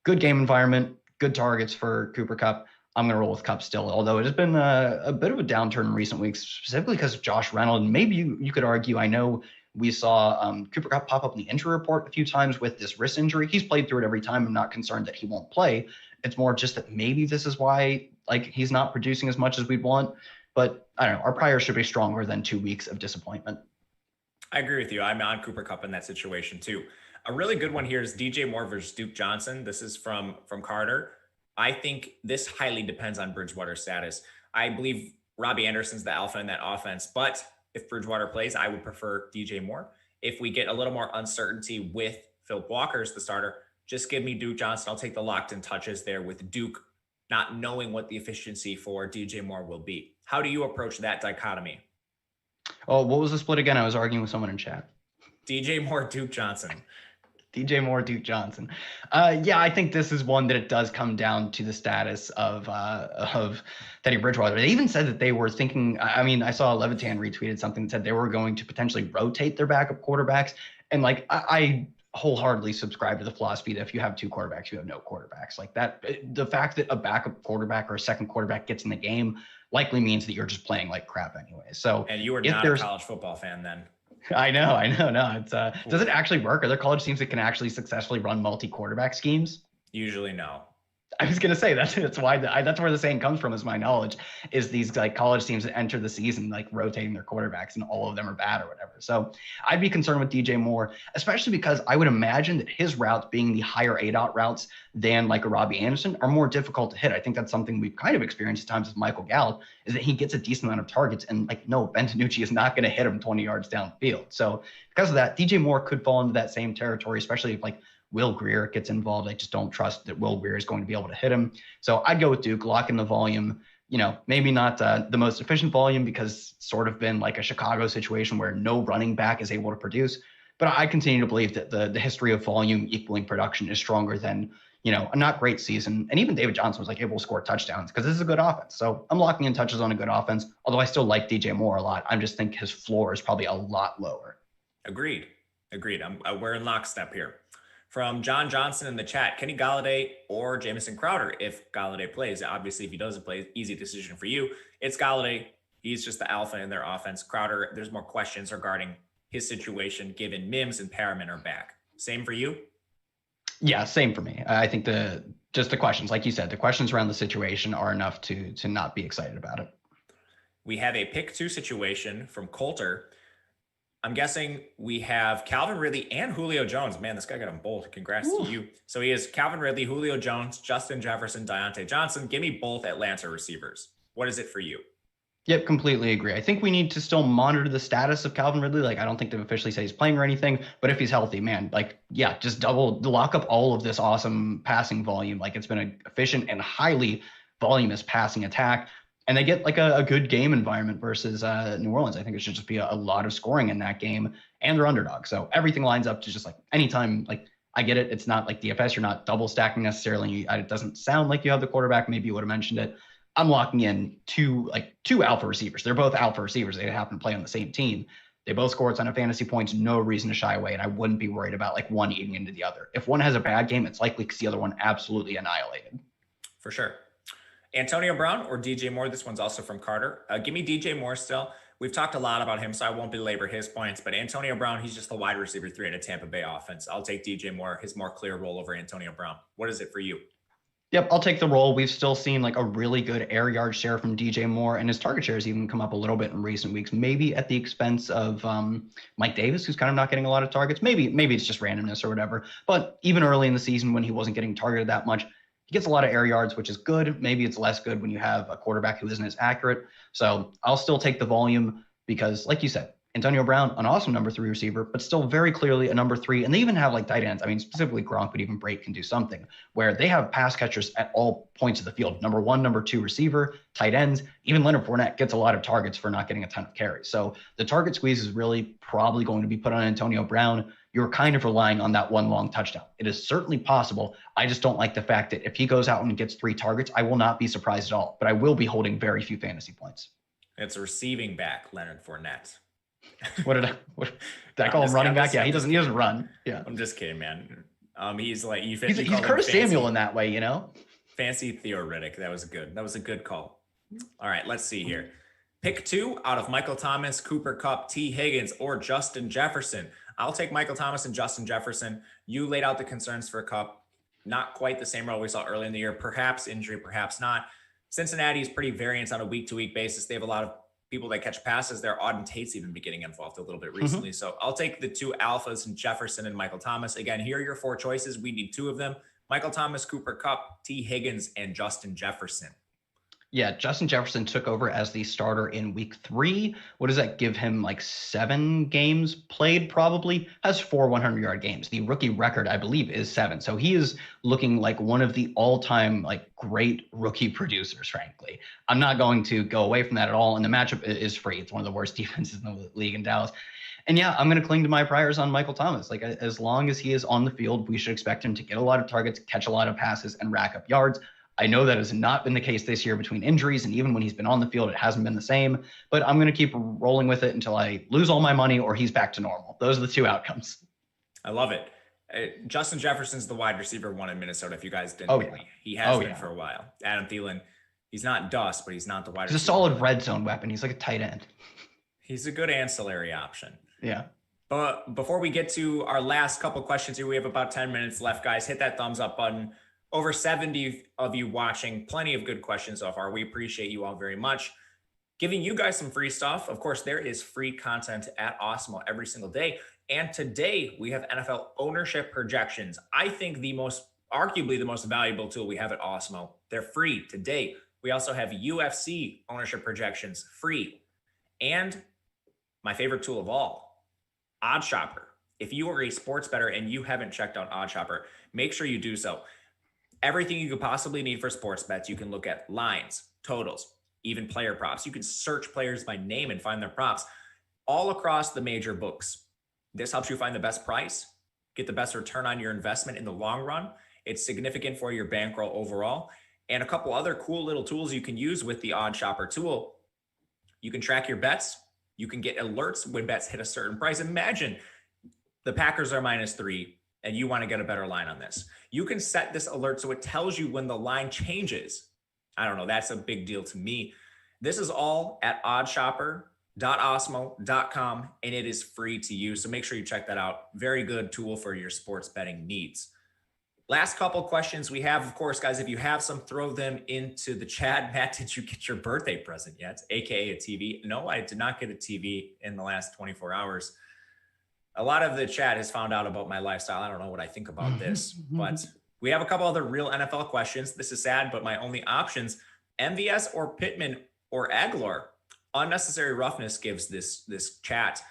S2: Good game environment, good targets for Cooper Kupp. I'm going to roll with Kupp still, although it has been a bit of a downturn in recent weeks, specifically because of Josh Reynolds. Maybe you could argue, I know we saw Cooper Kupp pop up in the injury report a few times with this wrist injury. He's played through it every time. I'm not concerned that he won't play. It's more just that maybe this is why he's not producing as much as we'd want. But I don't know. Our prior should be stronger than 2 weeks of disappointment.
S1: I agree with you. I'm on Cooper Kupp in that situation too. A really good one here is DJ Moore versus Duke Johnson. This is from Carter. I think this highly depends on Bridgewater's status. I believe Robbie Anderson's the alpha in that offense, but if Bridgewater plays, I would prefer DJ Moore. If we get a little more uncertainty with Philip Walker as the starter, just give me Duke Johnson. I'll take the locked in touches there with Duke, not knowing what the efficiency for DJ Moore will be. How do you approach that dichotomy?
S2: Oh, what was the split again? I was arguing with someone in chat.
S1: DJ Moore, Duke Johnson.
S2: DJ Moore, Duke Johnson. Yeah, I think this is one that it does come down to the status of Teddy Bridgewater. They even said that they were thinking, I mean, I saw Levitan retweeted something that said they were going to potentially rotate their backup quarterbacks. And like, I wholeheartedly subscribe to the philosophy that if you have two quarterbacks, you have no quarterbacks. Like that, the fact that a backup quarterback or a second quarterback gets in the game likely means that you're just playing like crap anyway. So,
S1: and you are not a college football fan then.
S2: I know. No, it's does it actually work? Are there college teams that can actually successfully run multi-quarterback schemes?
S1: Usually no.
S2: I was gonna say that's why that's where the saying comes from, is my knowledge, is these like college teams that enter the season like rotating their quarterbacks and all of them are bad or whatever. So I'd be concerned with DJ Moore, especially because I would imagine that his routes, being the higher ADOT routes than like a Robbie Anderson, are more difficult to hit. I think that's something we've kind of experienced at times with Michael Gallup, is that he gets a decent amount of targets, and like no, Ben DiNucci is not going to hit him 20 yards downfield. So because of that, DJ Moore could fall into that same territory, especially if like Will Grier gets involved. I just don't trust that Will Grier is going to be able to hit him. So I'd go with Duke, lock in the volume. You know, maybe not the most efficient volume, because it's sort of been like a Chicago situation where no running back is able to produce. But I continue to believe that the history of volume equaling production is stronger than, you know, a not great season. And even David Johnson was like able to score touchdowns because this is a good offense. So I'm locking in touches on a good offense, although I still like DJ Moore a lot. I just think his floor is probably a lot lower.
S1: Agreed. We're in lockstep here. From John Johnson in the chat, Kenny Golladay or Jamison Crowder if Golladay plays. Obviously, if he doesn't play, easy decision for you. It's Golladay. He's just the alpha in their offense. Crowder, there's more questions regarding his situation given Mims and Perriman are back. Same for you?
S2: Yeah, same for me. I think the questions, like you said, the questions around the situation are enough to not be excited about it.
S1: We have a pick 2 situation from Coulter. I'm guessing we have Calvin Ridley and Julio Jones. Man, this guy got them both. Congrats to you. So he has Calvin Ridley, Julio Jones, Justin Jefferson, Deontay Johnson. Give me both Atlanta receivers. What is it for you?
S2: Yep, completely agree. I think we need to still monitor the status of Calvin Ridley. Like, I don't think they've officially said he's playing or anything, but if he's healthy, man, like, yeah, just lock up all of this awesome passing volume. Like, it's been an efficient and highly voluminous passing attack. And they get like a good game environment versus New Orleans. I think it should just be a lot of scoring in that game, and they're underdogs. So everything lines up to just like anytime, like I get it. It's not like DFS. You're not double stacking necessarily. It doesn't sound like you have the quarterback. Maybe you would have mentioned it. I'm locking in two alpha receivers. They're both alpha receivers. They happen to play on the same team. They both score a ton of fantasy points. No reason to shy away. And I wouldn't be worried about like one eating into the other. If one has a bad game, it's likely to see the other one absolutely annihilated.
S1: For sure. Antonio Brown or DJ Moore? This one's also from Carter. Give me DJ Moore still. We've talked a lot about him, so I won't belabor his points. But Antonio Brown, he's just the wide receiver 3 in a Tampa Bay offense. I'll take DJ Moore, his more clear role over Antonio Brown. What is it for you?
S2: Yep, I'll take the role. We've still seen like a really good air yard share from DJ Moore, and his target share has even come up a little bit in recent weeks, maybe at the expense of Mike Davis, who's kind of not getting a lot of targets. Maybe it's just randomness or whatever. But even early in the season when he wasn't getting targeted that much, he gets a lot of air yards, which is good. Maybe it's less good when you have a quarterback who isn't as accurate. So I'll still take the volume because, like you said, Antonio Brown, an awesome number 3 receiver, but still very clearly a number 3. And they even have like tight ends. I mean, specifically Gronk, but even Brate can do something where they have pass catchers at all points of the field. Number 1, number 2 receiver, tight ends. Even Leonard Fournette gets a lot of targets for not getting a ton of carries. So the target squeeze is really probably going to be put on Antonio Brown. You're kind of relying on that one long touchdown. It is certainly possible. I just don't like the fact that if he goes out and gets 3 targets, I will not be surprised at all, but I will be holding very few fantasy points.
S1: It's a receiving back, Leonard Fournette.
S2: What did I call him running back? Yeah, he doesn't run. Yeah.
S1: I'm just kidding, man. He's like, he's
S2: Curtis Samuel in that way, you know?
S1: Fancy Theo Riddick. That was a good call. All right, let's see here. Pick 2 out of Michael Thomas, Cooper Kupp, T. Higgins, or Justin Jefferson. I'll take Michael Thomas and Justin Jefferson. You laid out the concerns for Kupp. Not quite the same role we saw early in the year. Perhaps injury, perhaps not. Cincinnati is pretty variant on a week-to-week basis. They have a lot of people that catch passes. Their Auden Tate's even been getting involved a little bit recently. Mm-hmm. So I'll take the 2 alphas in Jefferson and Michael Thomas. Again, here are your 4 choices. We need 2 of them. Michael Thomas, Cooper Kupp, T. Higgins, and Justin Jefferson. Yeah,
S2: Justin Jefferson took over as the starter in week 3. What does that give him? Like 7 games played, probably. Has 4 100-yard games. The rookie record, I believe, is 7. So he is looking like one of the all-time like great rookie producers, frankly. I'm not going to go away from that at all. And the matchup is free. It's one of the worst defenses in the league in Dallas. And yeah, I'm going to cling to my priors on Michael Thomas. Like, as long as he is on the field, we should expect him to get a lot of targets, catch a lot of passes, and rack up yards. I know that has not been the case this year between injuries, and even when he's been on the field, it hasn't been the same. But I'm going to keep rolling with it until I lose all my money or he's back to normal. Those are the two outcomes.
S1: I love it. Justin Jefferson's the wide receiver one in Minnesota. If you guys didn't, he has been for a while. Adam Thielen, he's not dust, but he's not the wide receiver.
S2: He's a solid red zone weapon. He's like a tight end.
S1: He's a good ancillary option.
S2: Yeah.
S1: But before we get to our last couple questions here, we have about 10 minutes left, guys. Hit that thumbs up button. Over 70 of you watching, plenty of good questions so far. We appreciate you all very much. Giving you guys some free stuff. Of course, there is free content at Awesemo every single day. And today we have NFL ownership projections. I think arguably the most valuable tool we have at Awesemo. They're free today. We also have UFC ownership projections free. And my favorite tool of all, OddsShopper. If you are a sports bettor and you haven't checked out OddsShopper, make sure you do so. Everything you could possibly need for sports bets. You can look at lines, totals, even player props. You can search players by name and find their props all across the major books. This helps you find the best price, get the best return on your investment in the long run. It's significant for your bankroll overall. And a couple other cool little tools you can use with the OddsShopper tool. You can track your bets. You can get alerts when bets hit a certain price. Imagine the Packers are -3 and you want to get a better line on this. You can set this alert so it tells you when the line changes. I don't know. That's a big deal to me. This is all at oddshopper.awesemo.com, and it is free to use. So make sure you check that out. Very good tool for your sports betting needs. Last couple questions we have, of course, guys, if you have some, throw them into the chat. Matt, did you get your birthday present yet? AKA a TV. No, I did not get a TV in the last 24 hours. A lot of the chat has found out about my lifestyle. I don't know what I think about this, but we have a couple other real NFL questions. This is sad, but my only options, MVS or Pittman or Aguilar. Unnecessary roughness gives this chat.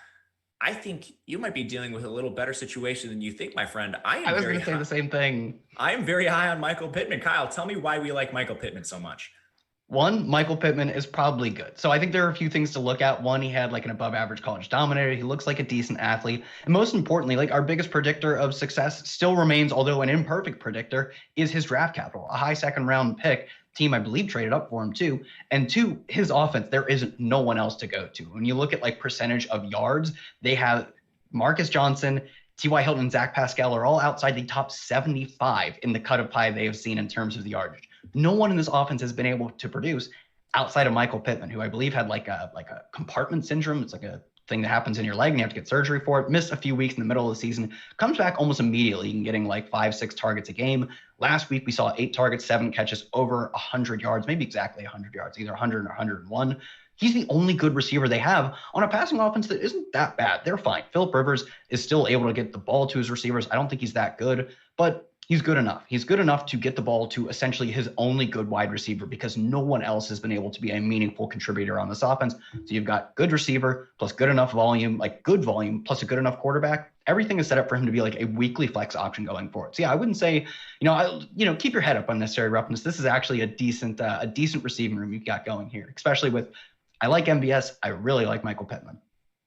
S1: I think you might be dealing with a little better situation than you think, my friend.
S2: I was going to say the same thing.
S1: I am very high on Michael Pittman. Kyle, tell me why we like Michael Pittman so much.
S2: One, Michael Pittman is probably good. So I think there are a few things to look at. One, he had like an above average college dominator. He looks like a decent athlete. And most importantly, like our biggest predictor of success still remains, although an imperfect predictor, is his draft capital, a high second round pick. Team, I believe, traded up for him too. And two, his offense, there isn't no one else to go to. When you look at like percentage of yards, they have Marcus Johnson, T.Y. Hilton, and Zach Pascal are all outside the top 75 in the cut of pie they have seen in terms of the yardage. No one in this offense has been able to produce outside of Michael Pittman, who I believe had like a compartment syndrome. It's like a thing that happens in your leg and you have to get surgery for it. Missed a few weeks in the middle of the season, comes back almost immediately and getting like 5-6 targets a game. Last week we saw 8 targets, 7 catches, over 100 yards, maybe exactly 100 yards, either 100 or 101. He's the only good receiver they have on a passing offense that isn't that bad. They're fine. Phillip Rivers is still able to get the ball to his receivers. I don't think he's that good, but he's good enough. He's good enough to get the ball to essentially his only good wide receiver because no one else has been able to be a meaningful contributor on this offense. So you've got good receiver plus good enough volume, like good volume plus a good enough quarterback. Everything is set up for him to be like a weekly flex option going forward. So yeah, I wouldn't say, keep your head up on unnecessary roughness. This is actually a decent receiving room you've got going here, especially with, I like MVS. I really like Michael Pittman.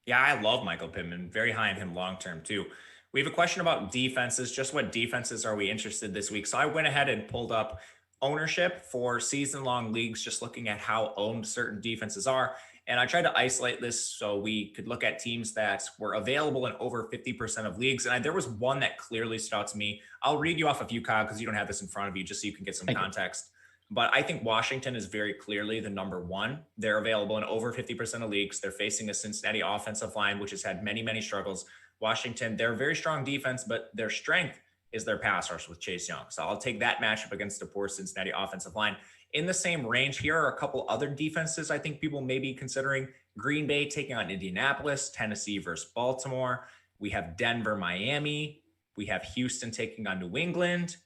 S1: Yeah, I love Michael Pittman. Very high on him long-term too. We have a question about defenses. Just what defenses are we interested this week? So I went ahead and pulled up ownership for season-long leagues, just looking at how owned certain defenses are. And I tried to isolate this so we could look at teams that were available in over 50% of leagues. And there was one that clearly stood out to me. I'll read you off a few, Kyle, because you don't have this in front of you, just so you can get some context. But I think Washington is very clearly the number one. They're available in over 50% of leagues. They're facing a Cincinnati offensive line, which has had many, many struggles. Washington, they're a very strong defense, but their strength is their pass rush with Chase Young. So I'll take that matchup against the poor Cincinnati offensive line. In the same range, here are a couple other defenses I think people may be considering. Green Bay taking on Indianapolis, Tennessee versus Baltimore. We have Denver, Miami. We have Houston taking on New England.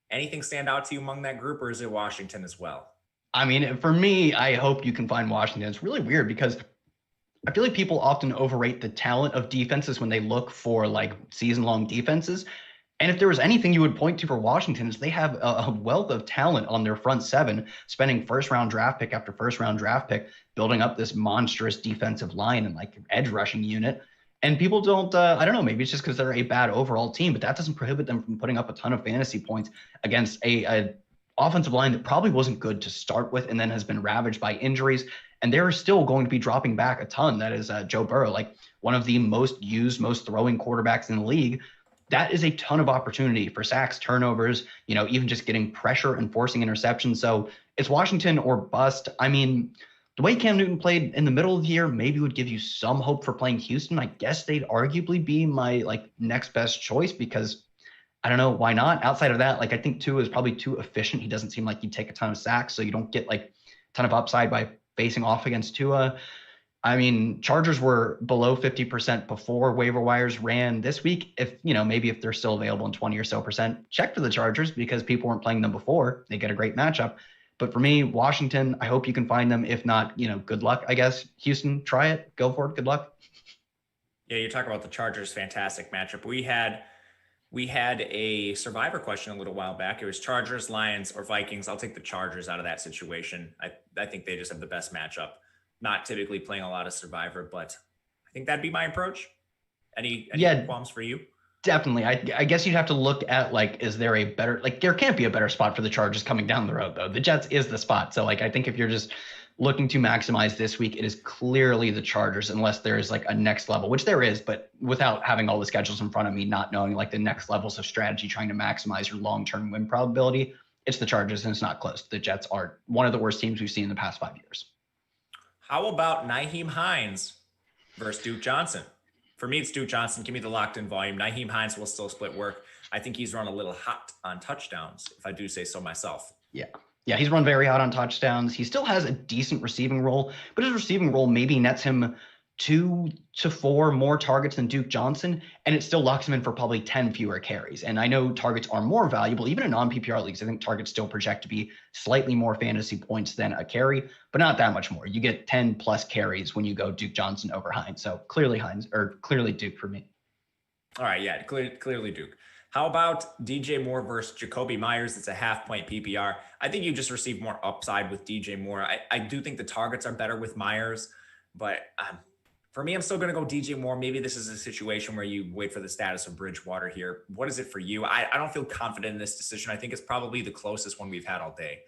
S1: Anything stand out to you among that group, or is it Washington as well?
S2: I mean, for me, I hope you can find Washington. It's really weird because I feel like people often overrate the talent of defenses when they look for like season-long defenses. And if there was anything you would point to for Washington, is they have a wealth of talent on their front seven, spending first-round draft pick after first-round draft pick, building up this monstrous defensive line and like edge rushing unit. And people don't, I don't know, maybe it's just because they're a bad overall team, but that doesn't prohibit them from putting up a ton of fantasy points against a offensive line that probably wasn't good to start with and then has been ravaged by injuries. And they're still going to be dropping back a ton. That is Joe Burrow, like one of the most used, most throwing quarterbacks in the league. That is a ton of opportunity for sacks, turnovers, even just getting pressure and forcing interceptions. So it's Washington or bust. I mean, the way Cam Newton played in the middle of the year maybe would give you some hope for playing Houston. I guess they'd arguably be my next best choice because I don't know why not. Outside of that, I think Tua is probably too efficient. He doesn't seem like he'd take a ton of sacks, so you don't get a ton of upside by facing off against Tua. I mean, Chargers were below 50% before waiver wires ran this week. If, maybe if they're still available in 20 or so percent, check for the Chargers because people weren't playing them before. They get a great matchup. But for me, Washington, I hope you can find them. If not, good luck, I guess. Houston, try it. Go for it. Good luck.
S1: Yeah, you talk about the Chargers, fantastic matchup. We had a survivor question a little while back. It was Chargers, Lions, or Vikings. I'll take the Chargers out of that situation. I think they just have the best matchup. Not typically playing a lot of survivor, but I think that'd be my approach. Any qualms for you?
S2: Definitely. I guess you'd have to look at is there a better, there can't be a better spot for the Chargers coming down the road though. The Jets is the spot. So I think if you're just looking to maximize this week, it is clearly the Chargers unless there is a next level, which there is, but without having all the schedules in front of me, not knowing the next levels of strategy, trying to maximize your long-term win probability, it's the Chargers and it's not close. The Jets are one of the worst teams we've seen in the past 5 years.
S1: How about Nyheim Hines versus Duke Johnson? For me, it's Duke Johnson. Give me the locked-in volume. Nyheim Hines will still split work. I think he's run a little hot on touchdowns, if I do say so myself.
S2: Yeah, he's run very hot on touchdowns. He still has a decent receiving role, but his receiving role maybe nets him 2 to 4 more targets than Duke Johnson, and it still locks him in for probably 10 fewer carries. And I know targets are more valuable, even in non-PPR leagues. I think targets still project to be slightly more fantasy points than a carry, but not that much more. You get 10 plus carries when you go Duke Johnson over Hines. So clearly Duke for me.
S1: All right, yeah, clearly Duke. How about DJ Moore versus Jacoby Myers? It's a half-point PPR. I think you just receive more upside with DJ Moore. I do think the targets are better with Myers, but for me, I'm still going to go DJ Moore. Maybe this is a situation where you wait for the status of Bridgewater here. What is it for you? I don't feel confident in this decision. I think it's probably the closest one we've had all day.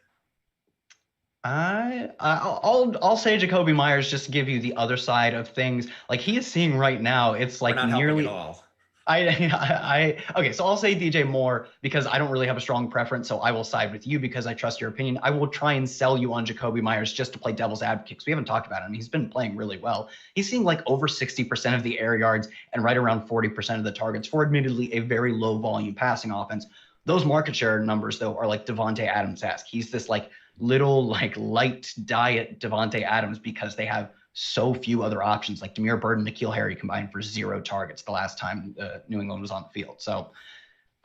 S2: I'll say Jacoby Myers just to give you the other side of things. He is seeing right now, it's
S1: We're not
S2: nearly
S1: helping at all.
S2: Okay, so I'll say DJ Moore because I don't really have a strong preference, so I will side with you because I trust your opinion. I will try and sell you on Jacoby Myers just to play devil's advocate because we haven't talked about him. He's been playing really well. He's seeing over 60% of the air yards and right around 40% of the targets for admittedly a very low volume passing offense. Those market share numbers though are Devontae Adams-esque. He's this little light diet Devontae Adams because they have so few other options like Demir Bird and N'Keal Harry combined for 0 targets the last time New England was on the field. So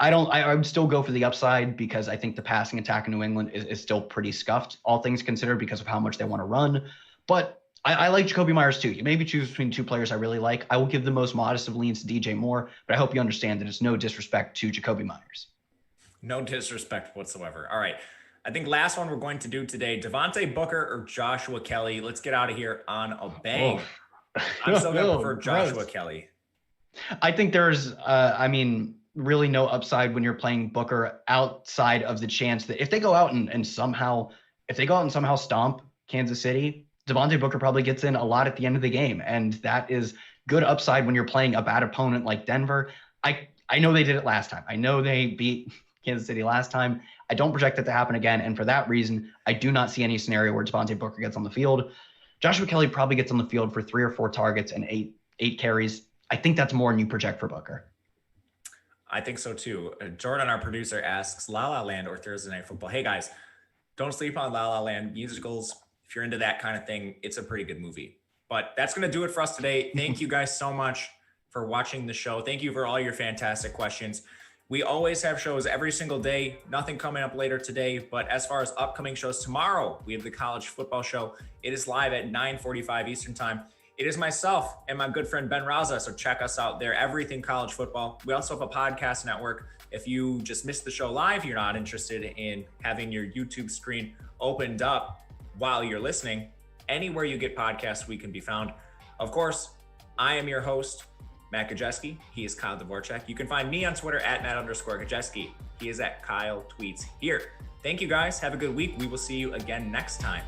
S2: I would still go for the upside because I think the passing attack in New England is still pretty scuffed, all things considered, because of how much they want to run. But I like Jacoby Myers too. You maybe choose between 2 players I really like. I will give the most modest of leans to DJ Moore, but I hope you understand that it's no disrespect to Jacoby Myers.
S1: No disrespect whatsoever. All right. I think last one we're going to do today, Devontae Booker or Joshua Kelly. Let's get out of here on a bang. I'm still going to prefer Joshua Kelly.
S2: I think there's, really no upside when you're playing Booker outside of the chance that if they go out and somehow stomp Kansas City, Devontae Booker probably gets in a lot at the end of the game. And that is good upside when you're playing a bad opponent like Denver. I know they did it last time. I know they beat Kansas City last time. I don't project that to happen again. And for that reason, I do not see any scenario where Devontae Booker gets on the field. Joshua Kelly probably gets on the field for 3 or 4 targets and eight carries. I think that's more than you project for Booker.
S1: I think so too. Jordan, our producer, asks La La Land or Thursday Night Football. Hey guys, don't sleep on La La Land. Musicals, if you're into that kind of thing, it's a pretty good movie. But that's going to do it for us today. Thank you guys so much for watching the show. Thank you for all your fantastic questions. We always have shows every single day. Nothing coming up later today. But as far as upcoming shows, tomorrow we have the college football show. It is live at 9:45 Eastern time. It is myself and my good friend Ben Rauza. So check us out there. Everything college football. We also have a podcast network. If you just missed the show live, you're not interested in having your YouTube screen opened up while you're listening, anywhere you get podcasts, we can be found. Of course, I am your host, Matt Gajewski. He is Kyle Dvorchak. You can find me on Twitter at Matt_Gajewski. He is at Kyle Tweets Here. Thank you guys. Have a good week. We will see you again next time.